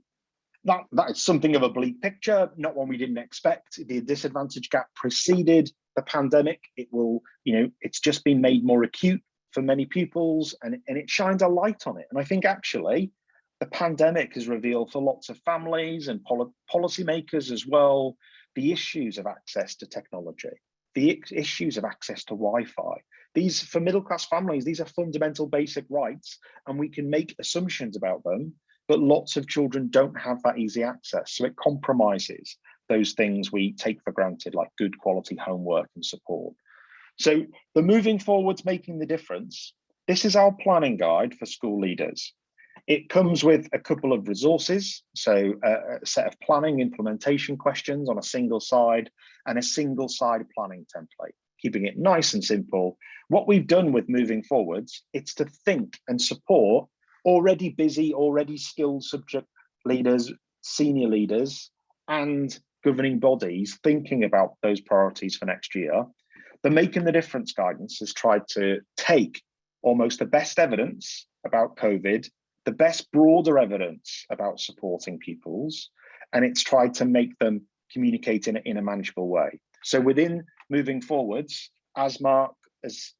that is something of a bleak picture, not one we didn't expect. The disadvantage gap preceded the pandemic. It's just been made more acute for many pupils and it shines a light on it. And I think actually, the pandemic has revealed for lots of families and policymakers as well, the issues of access to technology, the issues of access to Wi-Fi. These, for middle-class families, these are fundamental basic rights, and we can make assumptions about them, but lots of children don't have that easy access. So it compromises those things we take for granted, like good quality homework and support. So the moving forwards, making the difference. This is our planning guide for school leaders. It comes with a couple of resources, so a set of planning implementation questions on a single side and a single side planning template. keeping it nice and simple. What we've done with moving forwards, it's to think and support already busy, already skilled subject leaders, senior leaders, and governing bodies thinking about those priorities for next year. The Making the Difference guidance has tried to take almost the best evidence about COVID, the best broader evidence about supporting pupils, and it's tried to make them communicate in a manageable way. So within moving forwards, as Mark has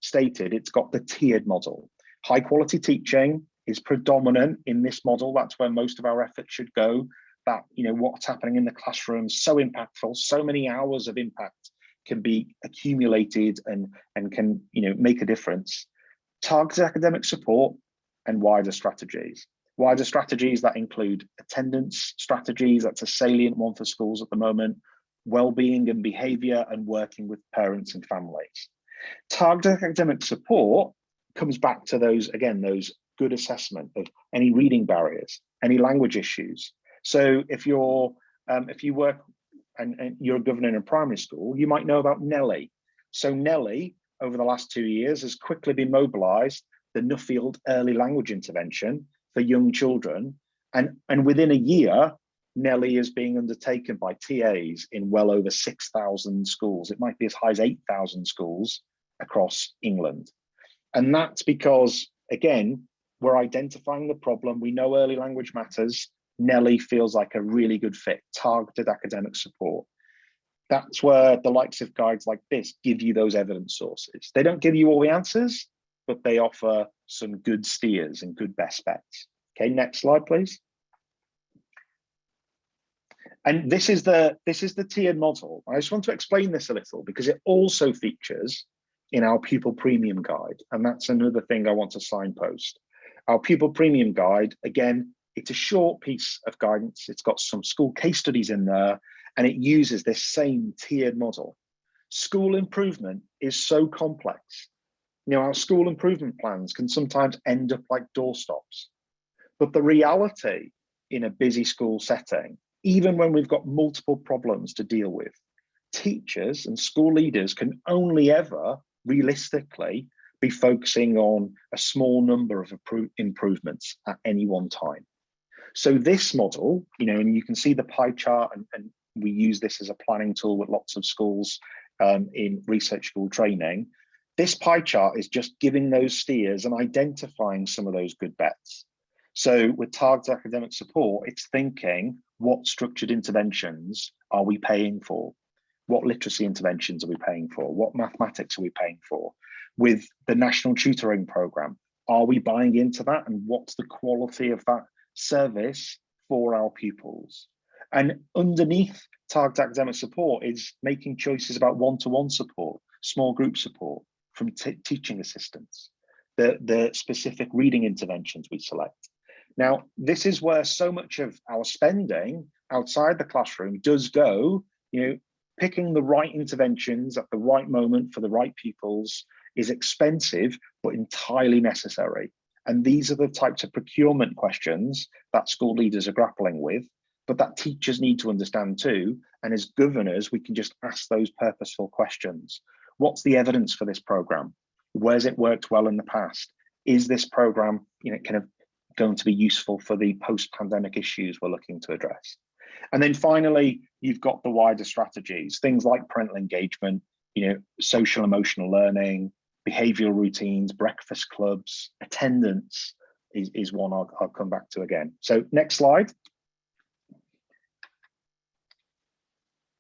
stated, it's got the tiered model. High quality teaching is predominant in this model. That's where most of our efforts should go. That, what's happening in the classroom, so impactful, so many hours of impact can be accumulated and can, make a difference. Targeted academic support and wider strategies. Wider strategies that include attendance strategies, that's a salient one for schools at the moment, well-being and behaviour, and working with parents and families. Targeted academic support comes back to those good assessment of any reading barriers, any language issues. So if you work and you're a governor in a primary school, you might know about Nellie. So Nellie, over the last 2 years, has quickly been mobilised the Nuffield Early Language Intervention for young children. And within a year, Nellie is being undertaken by TAs in well over 6,000 schools. It might be as high as 8,000 schools across England. And that's because, again, we're identifying the problem. We know early language matters. Nellie feels like a really good fit, targeted academic support. That's where the likes of guides like this give you those evidence sources. They don't give you all the answers, but they offer some good steers and good best bets. Okay, next slide, please. And this is the tiered model. I just want to explain this a little because it also features in our Pupil Premium Guide. And that's another thing I want to signpost. Our Pupil Premium Guide, again, it's a short piece of guidance. It's got some school case studies in there, and it uses this same tiered model. School improvement is so complex. Our school improvement plans can sometimes end up like doorstops. But the reality in a busy school setting, even when we've got multiple problems to deal with, teachers and school leaders can only ever realistically be focusing on a small number of improvements at any one time. So this model, and you can see the pie chart, and we use this as a planning tool with lots of schools in research school training. This pie chart is just giving those steers and identifying some of those good bets. So with targeted academic support, it's thinking, what structured interventions are we paying for? What literacy interventions are we paying for? What mathematics are we paying for? With the National Tutoring Programme, are we buying into that? And what's the quality of that service for our pupils? And underneath targeted academic support is making choices about one-to-one support, small group support from teaching assistants, the specific reading interventions we select. Now, this is where so much of our spending outside the classroom does go, picking the right interventions at the right moment for the right pupils is expensive, but entirely necessary. And these are the types of procurement questions that school leaders are grappling with, but that teachers need to understand too. And as governors, we can just ask those purposeful questions. What's the evidence for this program? Where's it worked well in the past? Is this program, kind of going to be useful for the post-pandemic issues we're looking to address? And then finally, you've got the wider strategies, things like parental engagement, social emotional learning, behavioural routines, breakfast clubs, attendance is one I'll come back to again. So next slide.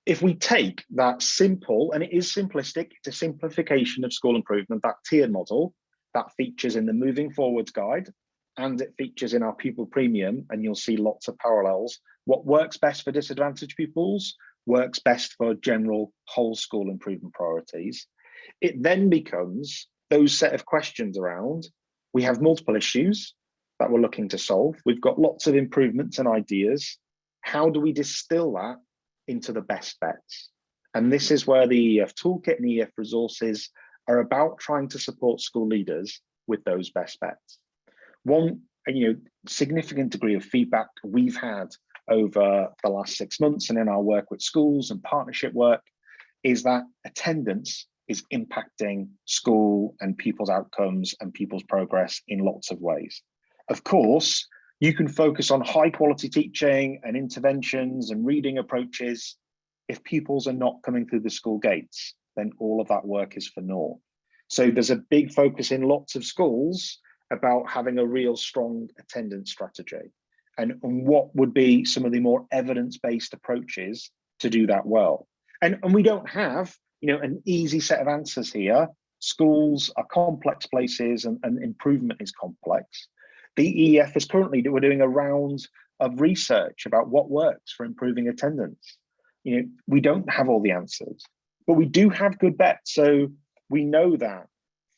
If we take that simple, and it is simplistic, it's a simplification of school improvement, that tiered model that features in the Moving Forwards guide, and it features in our Pupil Premium, and you'll see lots of parallels. What works best for disadvantaged pupils works best for general whole school improvement priorities. It then becomes those set of questions around, we have multiple issues that we're looking to solve. We've got lots of improvements and ideas. How do we distill that into the best bets? And this is where the EF Toolkit and EF resources are about trying to support school leaders with those best bets. One significant degree of feedback we've had over the last 6 months and in our work with schools and partnership work is that attendance is impacting school and people's outcomes and people's progress in lots of ways. Of course, you can focus on high quality teaching and interventions and reading approaches. If pupils are not coming through the school gates, then all of that work is for naught. So there's a big focus in lots of schools about having a real strong attendance strategy and what would be some of the more evidence-based approaches to do that well. And we don't have, an easy set of answers here. Schools are complex places and improvement is complex. The EEF is currently, we're doing a round of research about what works for improving attendance. We don't have all the answers, but we do have good bets. So we know that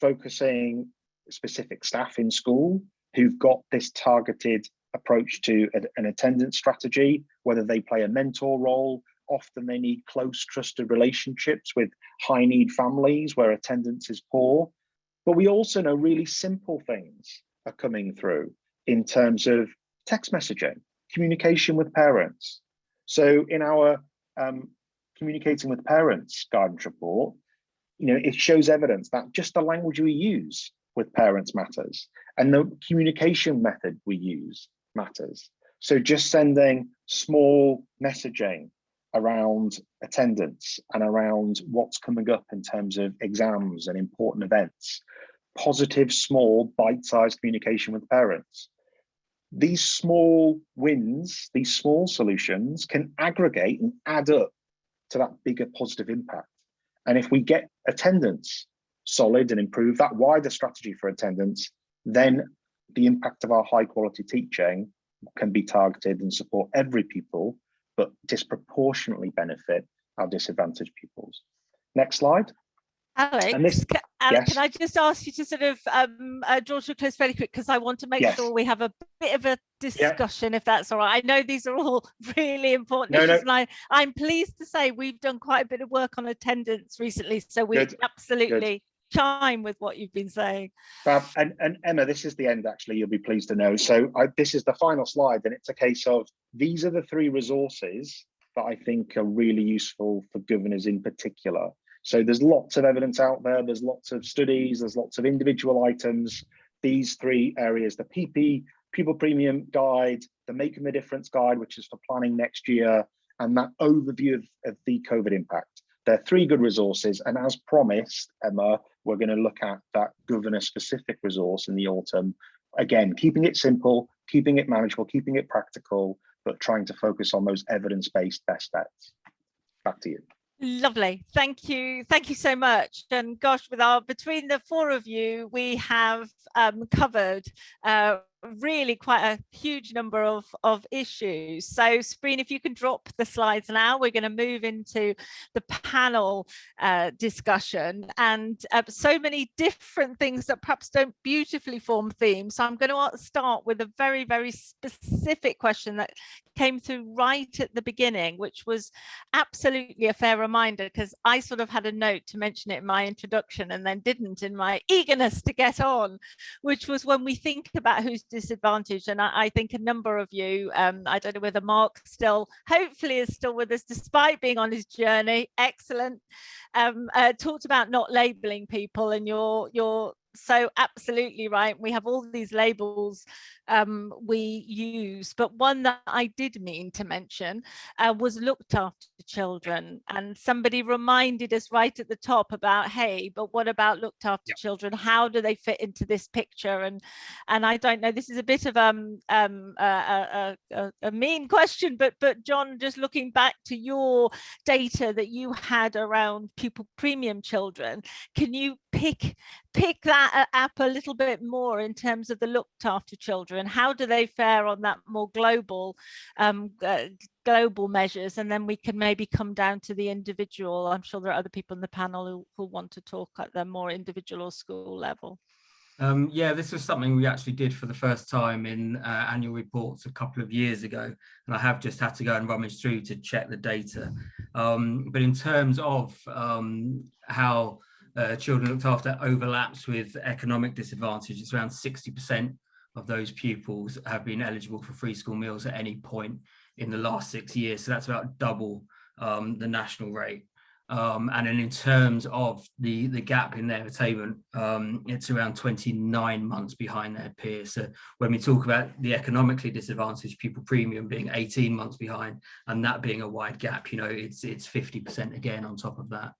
focusing specific staff in school who've got this targeted approach to an attendance strategy, whether they play a mentor role, often they need close trusted relationships with high need families where attendance is poor. But we also know really simple things are coming through in terms of text messaging, communication with parents. So in our communicating with parents guidance report, it shows evidence that just the language we use with parents matters and the communication method we use matters. So just sending small messaging around attendance and around what's coming up in terms of exams and important events, positive, small, bite-sized communication with parents. These small wins, these small solutions can aggregate and add up to that bigger positive impact. And if we get attendance solid and improve that wider strategy for attendance, then the impact of our high quality teaching can be targeted and support every pupil, but disproportionately benefit our disadvantaged pupils. Next slide. Alex, yes. Can I just ask you to sort of draw to a close very quick, because I want to make sure we have a bit of a discussion, if that's all right. I know these are all really important issues, and I'm pleased to say we've done quite a bit of work on attendance recently, so we absolutely chime with what you've been saying. And Emma, this is the end, actually, you'll be pleased to know. So this is the final slide, and it's a case of these are the 3 resources that I think are really useful for governors in particular. So there's lots of evidence out there, there's lots of studies, there's lots of individual items. These 3 areas, the PP, Pupil Premium Guide, the Making the Difference Guide, which is for planning next year, and that overview of the COVID impact. They're 3 good resources, and as promised, Emma, we're going to look at that governor-specific resource in the autumn. Again, keeping it simple, keeping it manageable, keeping it practical, but trying to focus on those evidence-based best bets. Back to you. Lovely, thank you so much. And gosh, between the 4 of you, we have covered really quite a huge number of issues. So Sabrina, if you can drop the slides now, we're going to move into the panel discussion, and so many different things that perhaps don't beautifully form themes. So I'm going to start with a very, very specific question that came through right at the beginning, which was absolutely a fair reminder, because I sort of had a note to mention it in my introduction and then didn't in my eagerness to get on, which was when we think about who's disadvantaged. And I think a number of you, I don't know whether Mark hopefully is still with us despite being on his journey, excellent, talked about not labeling people, and you're so absolutely right. We have all these labels we use, but one that I did mean to mention was looked after children, and somebody reminded us right at the top about, hey, but what about looked after children? How do they fit into this picture? And I don't know, this is a bit of a mean question, but John, just looking back to your data that you had around pupil premium children, can you pick that up a little bit more in terms of the looked after children? How do they fare on that more global measures? And then we can maybe come down to the individual. I'm sure there are other people in the panel who want to talk at the more individual or school level. Yeah, this was something we actually did for the first time in annual reports a couple of years ago, and I have just had to go and rummage through to check the data. But in terms of how children looked after overlaps with economic disadvantage, it's around 60% of those pupils have been eligible for free school meals at any point in the last 6 years. So that's about double the national rate. And then in terms of the gap in their attainment, it's around 29 months behind their peers. So when we talk about the economically disadvantaged pupil premium being 18 months behind, and that being a wide gap, you know, it's 50% again on top of that.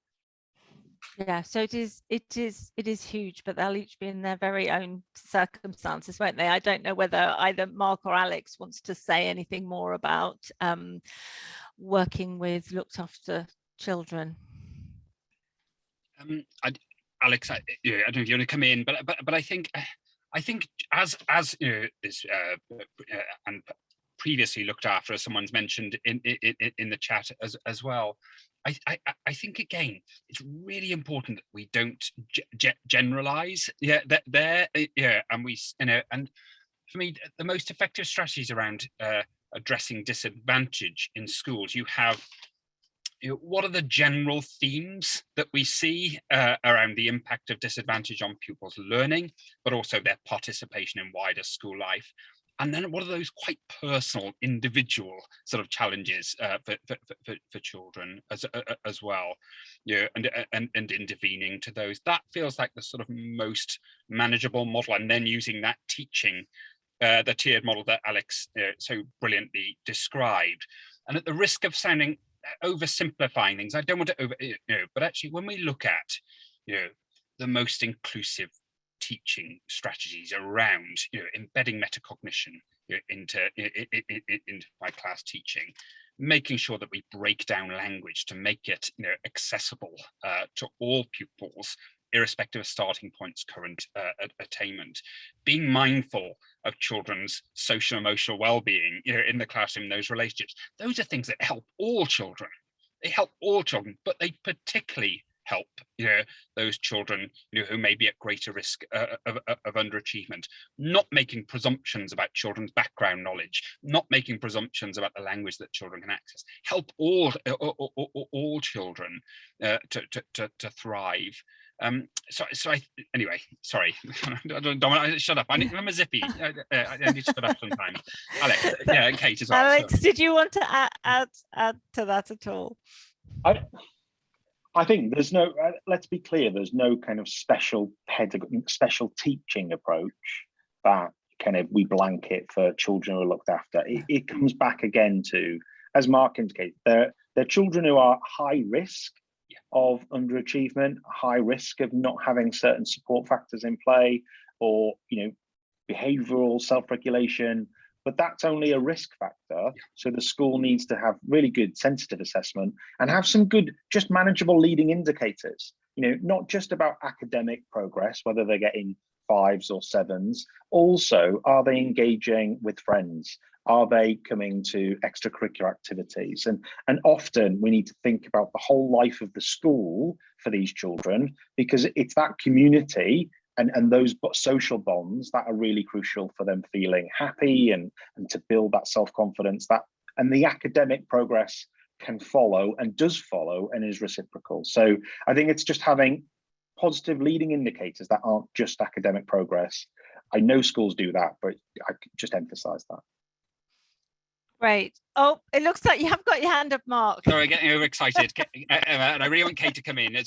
Yeah, so it is huge, but they'll each be in their very own circumstances, won't they? I don't know whether either Mark or Alex wants to say anything more about working with looked after children. Alex, I don't know if you want to come in, but I think as you know, this and previously looked after, as someone's mentioned in the chat as well. I think again, it's really important that we don't generalize. And we, you know, and for me, the most effective strategies around addressing disadvantage in schools, you have, you know, what are the general themes that we see around the impact of disadvantage on pupils' learning, but also their participation in wider school life? And then what are those quite personal, individual sort of challenges for children as well? You know, and intervening to those. That feels like the sort of most manageable model, and then using that teaching, the tiered model that Alex so brilliantly described. And at the risk of sounding oversimplifying things, I don't want to but actually when we look at, you know, the most inclusive teaching strategies around, you know, embedding metacognition, you know, into my class teaching, making sure that we break down language to make it, you know, accessible to all pupils, irrespective of starting points, current attainment, being mindful of children's social emotional well-being, you know, in the classroom, those relationships. Those are things that help all children. They help all children, but they particularly help, you know, those children, you know, who may be at greater risk of underachievement. Not making presumptions about children's background knowledge, not making presumptions about the language that children can access. Help all children to thrive. Anyway, sorry, don't shut up. I'm a zippy. I need to shut up sometime. Alex, yeah, and Kate as well. Alex, did you want to add to that at all? I think there's no, let's be clear, there's no kind of special teaching approach that kind of we blanket for children who are looked after. It comes back again to, as Mark indicated, they're children who are high risk of underachievement, high risk of not having certain support factors in play, or, you know, behavioral self-regulation, but that's only a risk factor. So the school needs to have really good sensitive assessment and have some good, just manageable leading indicators, you know, not just about academic progress, whether they're getting 5s or 7s. Also, are they engaging with friends? Are they coming to extracurricular activities? And often we need to think about the whole life of the school for these children, because it's that community and those social bonds that are really crucial for them feeling happy and to build that self-confidence, and the academic progress can follow and does follow and is reciprocal. So I think it's just having positive leading indicators that aren't just academic progress. I know schools do that, but I just emphasize that. Great. Oh, it looks like you have got your hand up, Mark. Sorry, getting overexcited. And I really want Kate to come in. I've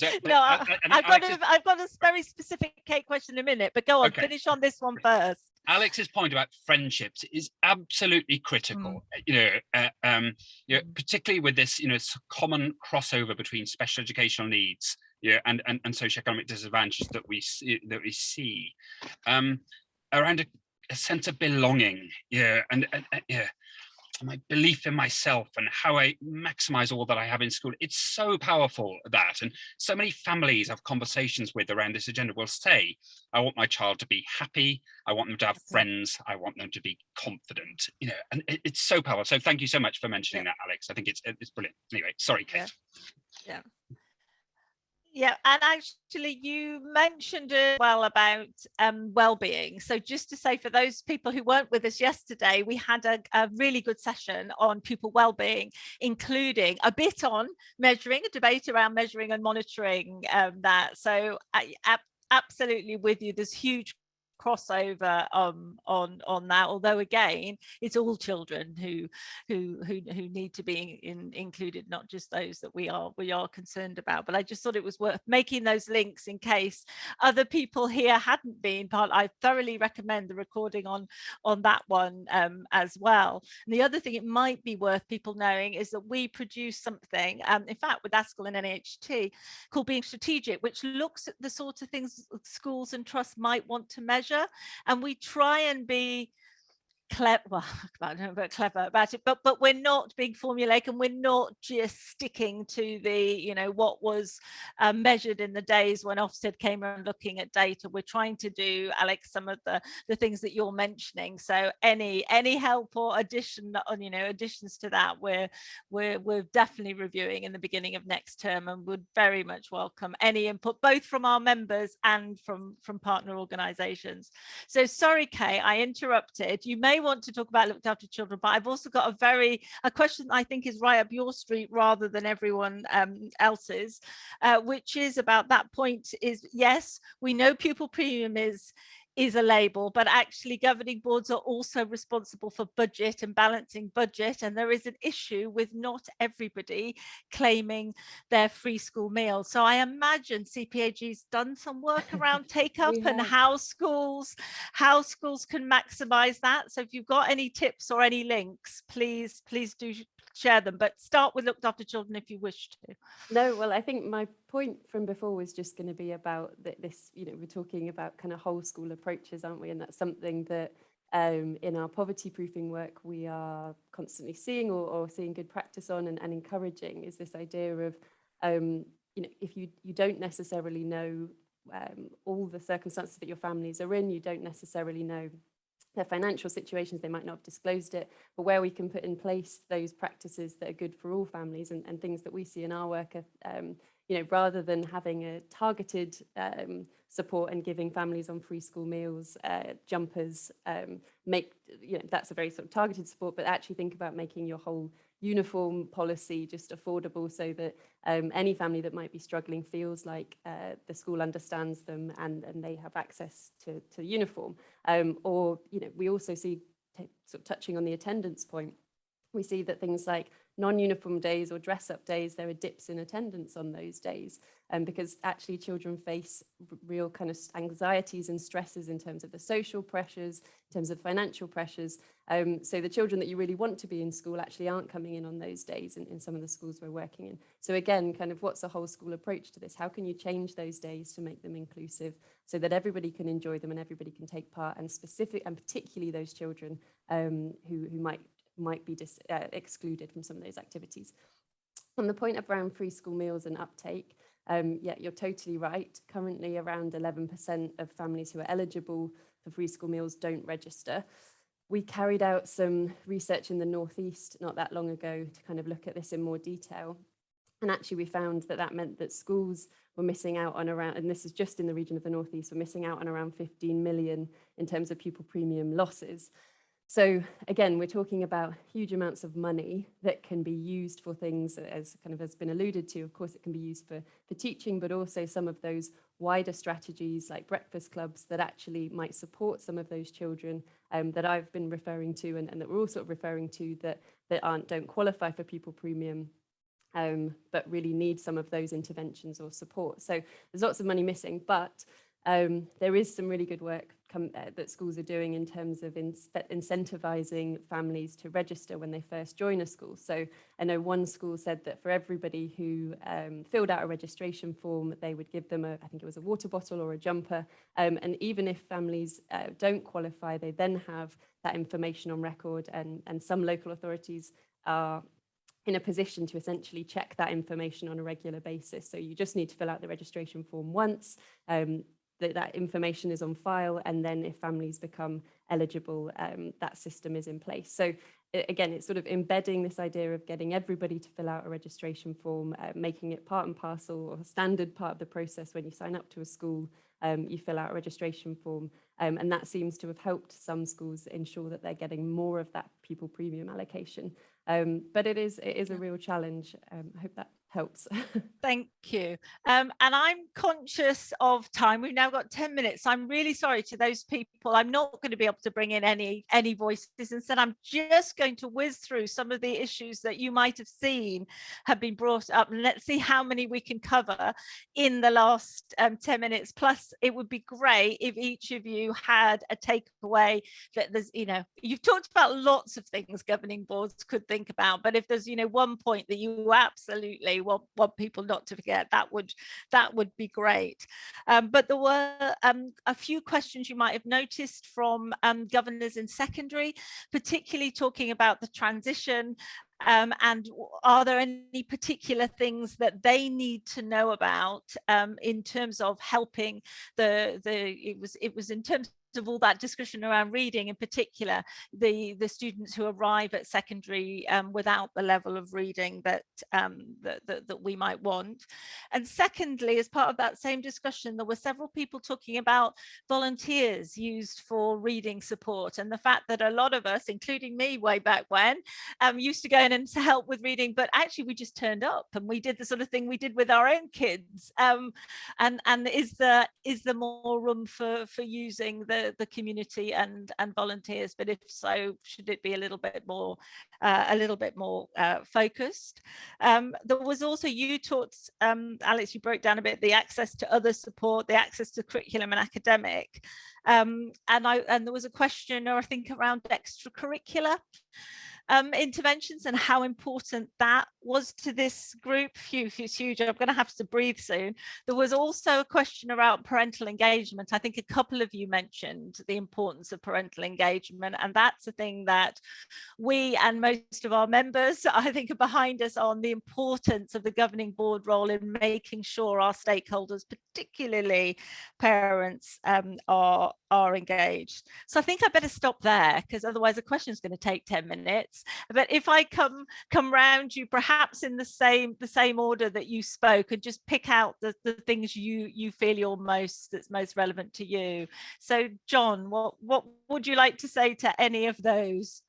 got a very specific Kate question in a minute, but go on, okay. Finish on this one first. Alex's point about friendships is absolutely critical. You know, particularly with this, you know, common crossover between special educational needs, and socioeconomic disadvantages that we see, around a sense of belonging, and my belief in myself and how I maximize all that I have in school. It's so powerful, that, and so many families have conversations with around this agenda will say, I want my child to be happy, I want them to have friends, I want them to be confident, you know, and it's so powerful. So thank you so much for mentioning that, Alex. I think it's brilliant. Anyway, sorry, Kate. Yeah, and actually you mentioned as well about well-being. So just to say, for those people who weren't with us yesterday, we had a really good session on pupil well-being, including a bit on measuring, a debate around measuring and monitoring that. So I absolutely with you, there's huge crossover on that, although again it's all children who need to be included, not just those that we are concerned about. But I just thought it was worth making those links in case other people here hadn't been part. I thoroughly recommend the recording on that one as well. And the other thing it might be worth people knowing is that we produce something, in fact with ASCL and NHT, called Being Strategic, which looks at the sort of things schools and trusts might want to measure, and we try and be clever, well, I don't know about clever about it, but we're not being formulaic, and we're not just sticking to the, what was measured in the days when Ofsted came around looking at data. We're trying to do, Alex, some of the things that you're mentioning. So any help or additions to that, we're definitely reviewing in the beginning of next term, and would very much welcome any input, both from our members and from partner organisations. So sorry, Kay, I interrupted. You may want to talk about looked after children, but I've also got a question I think is right up your street rather than everyone else's, which is about that point. Is yes, we know pupil premium is a label, but actually governing boards are also responsible for budget and balancing budget, and there is an issue with not everybody claiming their free school meals. So I imagine CPAG's done some work around take up and how schools can maximize that. So if you've got any tips or any links, please do share them, but start with looked after children if you wish to. No, well, I think my point from before was just going to be about this, we're talking about kind of whole school approaches, aren't we? And that's something that in our poverty proofing work we are constantly seeing or seeing good practice on and encouraging, is this idea of if you don't necessarily know all the circumstances that your families are in, you don't necessarily know their financial situations, they might not have disclosed it, but where we can put in place those practices that are good for all families, and things that we see in our work are, rather than having a targeted support and giving families on free school meals, jumpers, that's a very sort of targeted support, but actually think about making your whole uniform policy just affordable, so that any family that might be struggling feels like the school understands them and they have access to uniform. Or we also see, sort of touching on the attendance point, we see that things like non-uniform days or dress-up days, there are dips in attendance on those days, because actually children face real kind of anxieties and stresses in terms of the social pressures, in terms of financial pressures. So the children that you really want to be in school actually aren't coming in on those days in some of the schools we're working in. So again, kind of what's a whole school approach to this? How can you change those days to make them inclusive so that everybody can enjoy them and everybody can take part, and particularly those children who might be excluded from some of those activities. On the point around free school meals and uptake, you're totally right. Currently, around 11% of families who are eligible for free school meals don't register. We carried out some research in the Northeast not that long ago to kind of look at this in more detail. And actually, we found that meant that schools were missing out on around, and this is just in the region of the Northeast, were missing out on around 15 million in terms of pupil premium losses. So again, we're talking about huge amounts of money that can be used for things, as kind of has been alluded to. Of course, it can be used for teaching, but also some of those wider strategies like breakfast clubs that actually might support some of those children that I've been referring to, and that we're all sort of referring to, that don't qualify for pupil premium, but really need some of those interventions or support. So there's lots of money missing, but there is some really good work that schools are doing in terms of incentivizing families to register when they first join a school. So I know one school said that for everybody who filled out a registration form, they would give them I think it was a water bottle or a jumper. And even if families don't qualify, they then have that information on record, and some local authorities are in a position to essentially check that information on a regular basis. So you just need to fill out the registration form once. That information is on file, and then if families become eligible, that system is in place. So again, it's sort of embedding this idea of getting everybody to fill out a registration form, making it part and parcel or a standard part of the process. When you sign up to a school, you fill out a registration form, and that seems to have helped some schools ensure that they're getting more of that pupil premium allocation. But it is a real challenge. I hope that helps. Thank you. And I'm conscious of time. We've now got 10 minutes. I'm really sorry to those people. I'm not going to be able to bring in any voices. Instead, I'm just going to whiz through some of the issues that you might have seen have been brought up. And let's see how many we can cover in the last 10 minutes. Plus, it would be great if each of you had a takeaway that there's, you've talked about lots of things governing boards could think about, but if there's, one point that you absolutely want people not to forget, that would be great. But there were a few questions you might have noticed from governors in secondary, particularly talking about the transition. And are there any particular things that they need to know about in terms of helping it was in terms of all that discussion around reading, in particular the students who arrive at secondary without the level of reading that we might want. And secondly, as part of that same discussion, there were several people talking about volunteers used for reading support, and the fact that a lot of us, including me way back when, used to go in and to help with reading, but actually we just turned up and we did the sort of thing we did with our own kids. And is there more room for using the community and volunteers? But if so, should it be a little bit more focused? There was also, you taught, Alex, you broke down a bit the access to other support, the access to curriculum and academic, and there was a question, or I think, around extracurricular interventions and how important that was to this group. It's huge. I'm going to have to breathe soon. There was also a question around parental engagement. I think a couple of you mentioned the importance of parental engagement, and that's a thing that we and most of our members, I think, are behind us on, the importance of the governing board role in making sure our stakeholders, particularly parents, are engaged. So I think I better stop there, because otherwise the question is going to take 10 minutes. But if I come round you, perhaps in the same order that you spoke, and just pick out the things you feel that's most relevant to you. So John, what would you like to say to any of those?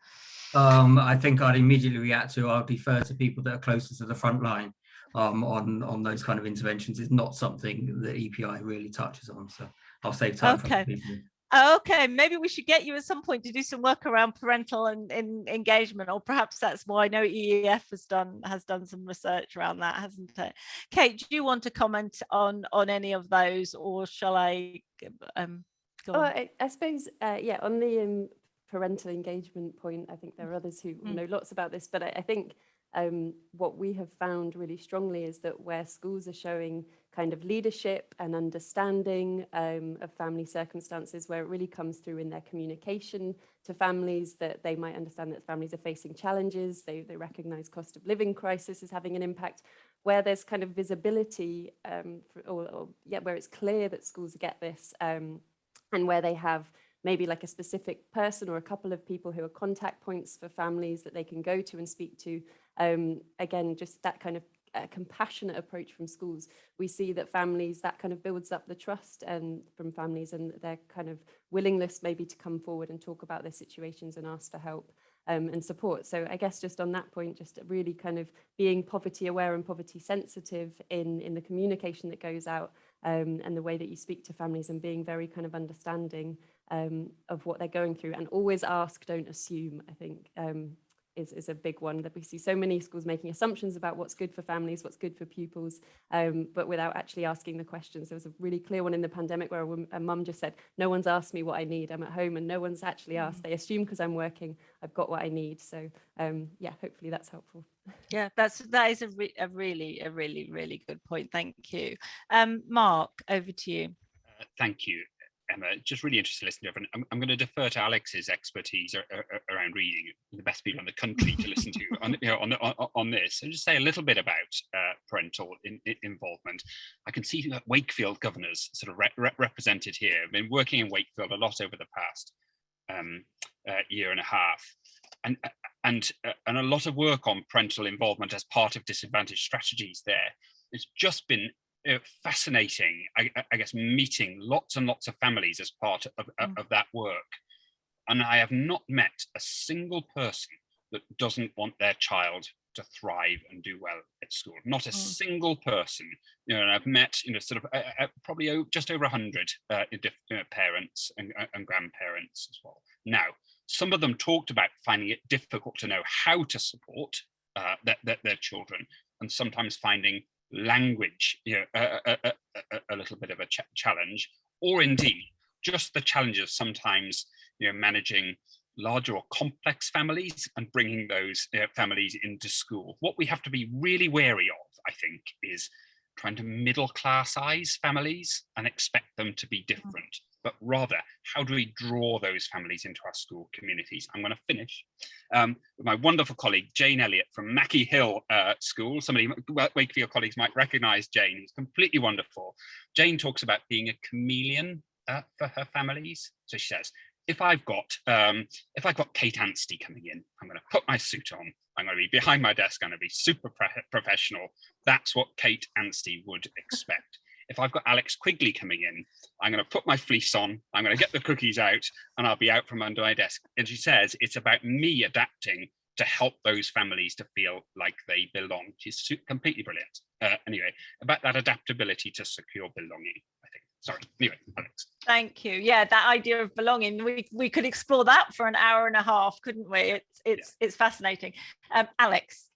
I think I'd immediately react to, I'll defer to people that are closer to the front line on those kind of interventions. It's not something that EPI really touches on, so I'll save time for other people. Okay, maybe we should get you at some point to do some work around parental and engagement, or perhaps that's why I know EEF has done some research around that, hasn't it? Kate, do you want to comment on any of those, or shall I go on? I suppose, yeah, on the parental engagement point, I think there are others who know lots about this, but I think what we have found really strongly is that where schools are showing kind of leadership and understanding of family circumstances, where it really comes through in their communication to families, that they might understand that families are facing challenges, they recognize cost of living crisis is having an impact, where there's kind of visibility where it's clear that schools get this, and where they have maybe like a specific person or a couple of people who are contact points for families that they can go to and speak to. Again, just that kind of compassionate approach from schools. We see that families, that kind of builds up the trust from families and their kind of willingness maybe to come forward and talk about their situations and ask for help and support. So I guess just on that point, just really kind of being poverty aware and poverty sensitive in the communication that goes out, and the way that you speak to families, and being very kind of understanding of what they're going through, and always ask, don't assume, I think is a big one, that we see so many schools making assumptions about what's good for families, what's good for pupils, but without actually asking the questions. There was a really clear one in the pandemic where a mum just said, no one's asked me what I need, I'm at home, and no one's actually asked. They assume because I'm working, I've got what I need. So yeah, hopefully that's helpful. Yeah, that is a really, really good point. Thank you. Mark, over to you. Thank you, Emma. Just really interested to listen to everyone. I'm going to defer to Alex's expertise around reading, the best people in the country to listen to on this. So just say a little bit about parental involvement. I can see that Wakefield governors sort of represented here. I've been working in Wakefield a lot over the past year and a half, and a lot of work on parental involvement as part of disadvantaged strategies there. It's just been fascinating, I guess, meeting lots and lots of families as part of that work. And I have not met a single person that doesn't want their child to thrive and do well at school. Not a single person, you know, and I've met, you know, sort of probably just over 100 parents and grandparents as well. Now, some of them talked about finding it difficult to know how to support their children, and sometimes finding language, you know, a little bit of a challenge, or indeed just the challenges sometimes, you know, managing larger or complex families and bringing those families into school. What we have to be really wary of, I think, is trying to middle classize families and expect them to be different, but rather, how do we draw those families into our school communities? I'm going to finish with my wonderful colleague, Jane Elliott from Mackie Hill School. Somebody, Wakefield colleagues might recognize Jane, who's completely wonderful. Jane talks about being a chameleon for her families. So she says, if I've got Kate Anstey coming in, I'm going to put my suit on. I'm going to be behind my desk. I'm going to be super professional. That's what Kate Anstey would expect. If I've got Alex Quigley coming in, I'm going to put my fleece on. I'm going to get the cookies out, and I'll be out from under my desk. And she says it's about me adapting to help those families to feel like they belong. She's completely brilliant. Anyway, about that adaptability to secure belonging, I think. Sorry. Anyway, Alex. Thank you. Yeah, that idea of belonging, we could explore that for an hour and a half, couldn't we? It's fascinating. Alex.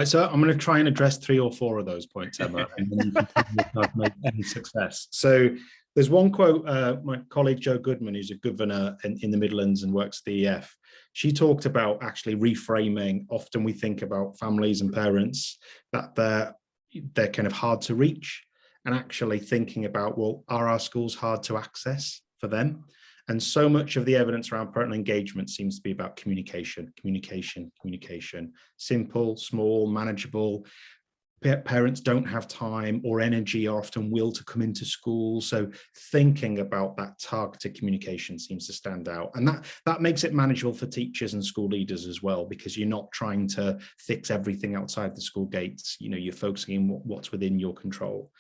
So I'm going to try and address 3 or 4 of those points, Emma, and then you can tell me if I've made any success. So there's one quote, my colleague Jo Goodman, who's a governor in the Midlands and works at the EF, she talked about actually reframing. Often we think about families and parents that they're kind of hard to reach, and actually thinking about, well, are our schools hard to access for them? And so much of the evidence around parental engagement seems to be about communication. Simple, small, manageable. Parents don't have time or energy or often will to come into school. So thinking about that targeted communication seems to stand out. And that makes it manageable for teachers and school leaders as well, because you're not trying to fix everything outside the school gates. You know, you're focusing on what's within your control.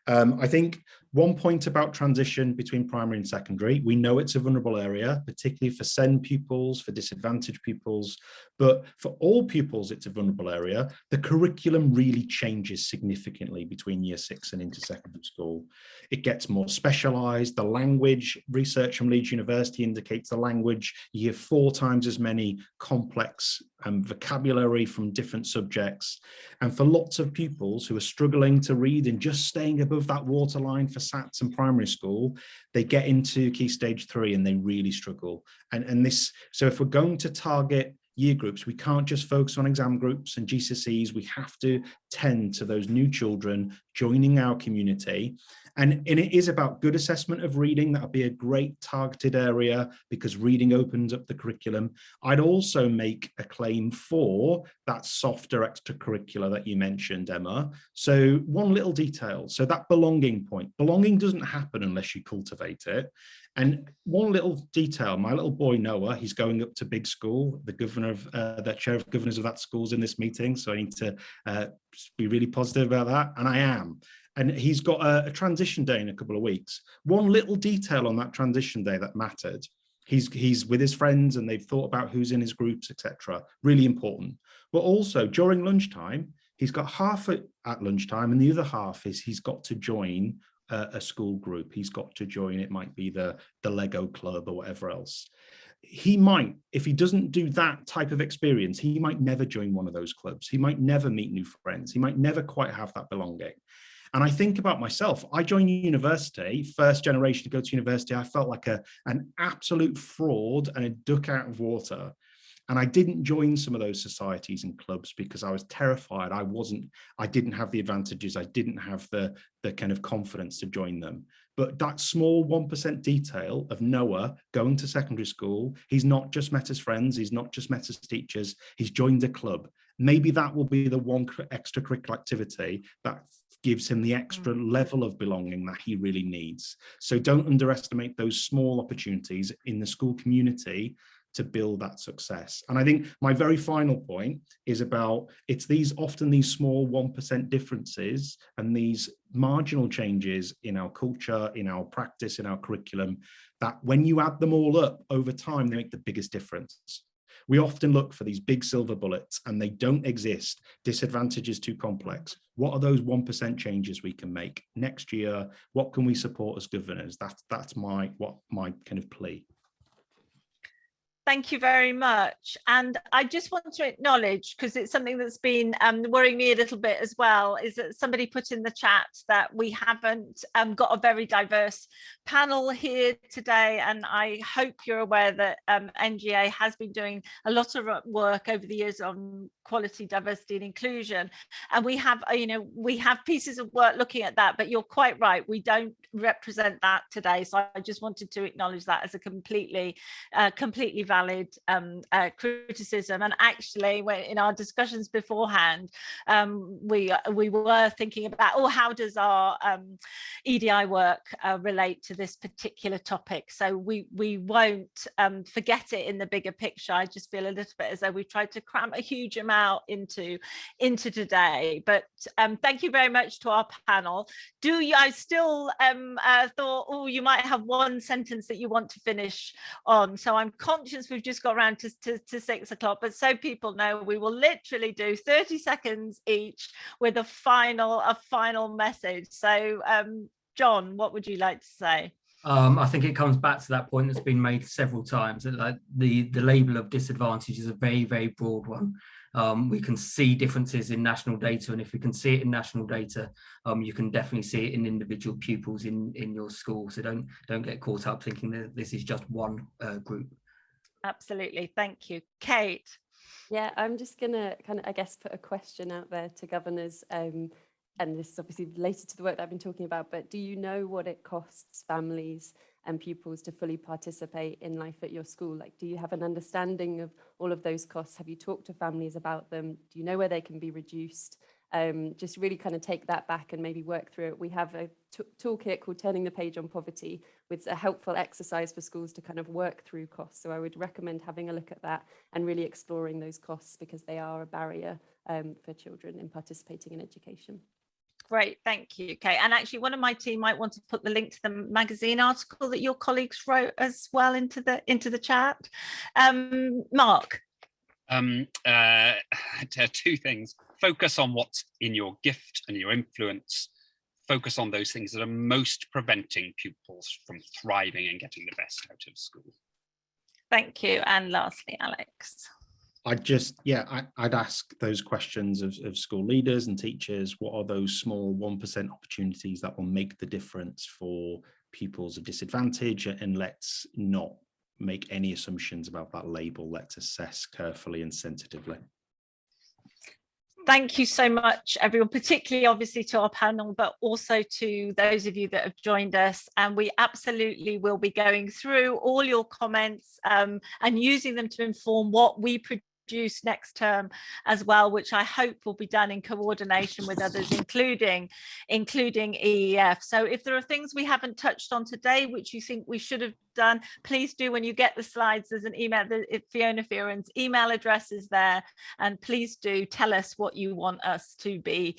I think one point about transition between primary and secondary, we know it's a vulnerable area, particularly for SEND pupils, for disadvantaged pupils, but for all pupils, it's a vulnerable area. The curriculum really changes significantly between year 6 and into secondary school. It gets more specialised. The language, research from Leeds University indicates the language, you hear 4 times as many complex vocabulary from different subjects. And for lots of pupils who are struggling to read and just staying above that waterline for SATs and primary school, they get into Key Stage 3 and they really struggle. And this, so if we're going to target year groups, we can't just focus on exam groups and GCSEs. We have to tend to those new children joining our community. And it is about good assessment of reading. That would be a great targeted area because reading opens up the curriculum. I'd also make a claim for that softer extracurricular that you mentioned, Emma. So one little detail, so that belonging point. Belonging doesn't happen unless you cultivate it. And one little detail, my little boy Noah, he's going up to big school. The governor of the chair of governors of that school's in this meeting, so I need to be really positive about that, and I am. And he's got a transition day in a couple of weeks. One little detail on that transition day that mattered. He's with his friends and they've thought about who's in his groups, etc. Really important. But also during lunchtime, he's got half at lunchtime, and the other half is he's got to join a school group. He's got to join, it might be the Lego club or whatever else. He might, if he doesn't do that type of experience, he might never join one of those clubs. He might never meet new friends. He might never quite have that belonging. And I think about myself, I joined university, first generation to go to university. I felt like an absolute fraud and a duck out of water. And I didn't join some of those societies and clubs because I was terrified. I didn't have the advantages. I didn't have the kind of confidence to join them. But that small 1% detail of Noah going to secondary school, he's not just met his friends, he's not just met his teachers, he's joined a club. Maybe that will be the one extracurricular activity that gives him the extra level of belonging that he really needs. So don't underestimate those small opportunities in the school community to build that success. And I think my very final point is about, it's often these small 1% differences and these marginal changes in our culture, in our practice, in our curriculum, that when you add them all up over time, they make the biggest difference. We often look for these big silver bullets and they don't exist. Disadvantage is too complex. What are those 1% changes we can make next year? What can we support as governors? That's my kind of plea. Thank you very much. And I just want to acknowledge, because it's something that's been worrying me a little bit as well, is that somebody put in the chat that we haven't got a very diverse panel here today. And I hope you're aware that NGA has been doing a lot of work over the years on quality, diversity and inclusion. And we have, we have pieces of work looking at that, but you're quite right. We don't represent that today. So I just wanted to acknowledge that as a completely valid criticism. And actually, in our discussions beforehand, we were thinking about, how does our EDI work relate to this particular topic? So we won't forget it in the bigger picture. I just feel a little bit as though we've tried to cram a huge amount into today. But thank you very much to our panel. I still thought, you might have one sentence that you want to finish on. So I'm conscious we've just got around to 6 o'clock, but so people know, we will literally do 30 seconds each with a final message. So John, what would you like to say? I think it comes back to that point that's been made several times, that like the label of disadvantage is a very, very broad one. We can see differences in national data, and if we can see it in national data, you can definitely see it in individual pupils in your school. So don't get caught up thinking that this is just one group. Absolutely, thank you. Kate? Yeah, I'm just gonna kind of, I guess, put a question out there to governors, and this is obviously related to the work that I've been talking about, but do you know what it costs families and pupils to fully participate in life at your school? Like, do you have an understanding of all of those costs? Have you talked to families about them? Do you know where they can be reduced? Just really kind of take that back and maybe work through it. We have a toolkit called Turning the Page on Poverty, with a helpful exercise for schools to kind of work through costs. So I would recommend having a look at that and really exploring those costs, because they are a barrier for children in participating in education. Great, thank you, Kate. And actually, one of my team might want to put the link to the magazine article that your colleagues wrote as well into the chat. Mark? Two things. Focus on what's in your gift and your influence. Focus on those things that are most preventing pupils from thriving and getting the best out of school. Thank you. And lastly, Alex? I'd ask those questions of school leaders and teachers. What are those small 1% opportunities that will make the difference for pupils of disadvantage? And let's not make any assumptions about that label. Let's assess carefully and sensitively. Thank you so much, everyone, particularly obviously to our panel, but also to those of you that have joined us. And we absolutely will be going through all your comments and using them to inform what we produce next term as well, which I hope will be done in coordination with others, including EEF. So if there are things we haven't touched on today which you think we should have done, please do. When you get the slides, there's an email, Fiona Fearon's email address is there, and please do tell us what you want us to be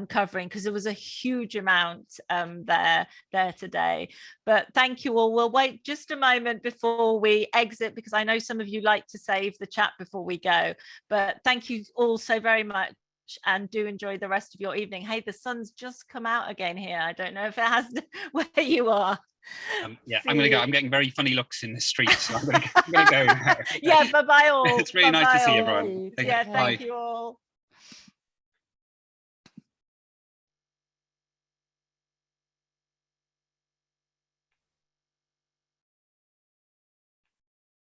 covering, because there was a huge amount there today. But thank you all. We'll wait just a moment before we exit, because I know some of you like to save the chat before we go. But thank you all so very much, and do enjoy the rest of your evening. Hey, the sun's just come out again here. I don't know if it has where you are. Yeah, I'm gonna go. I'm getting very funny looks in the street, so I'm gonna go now. Yeah, bye-bye all. It's really nice to see everyone. Yeah, thank you all.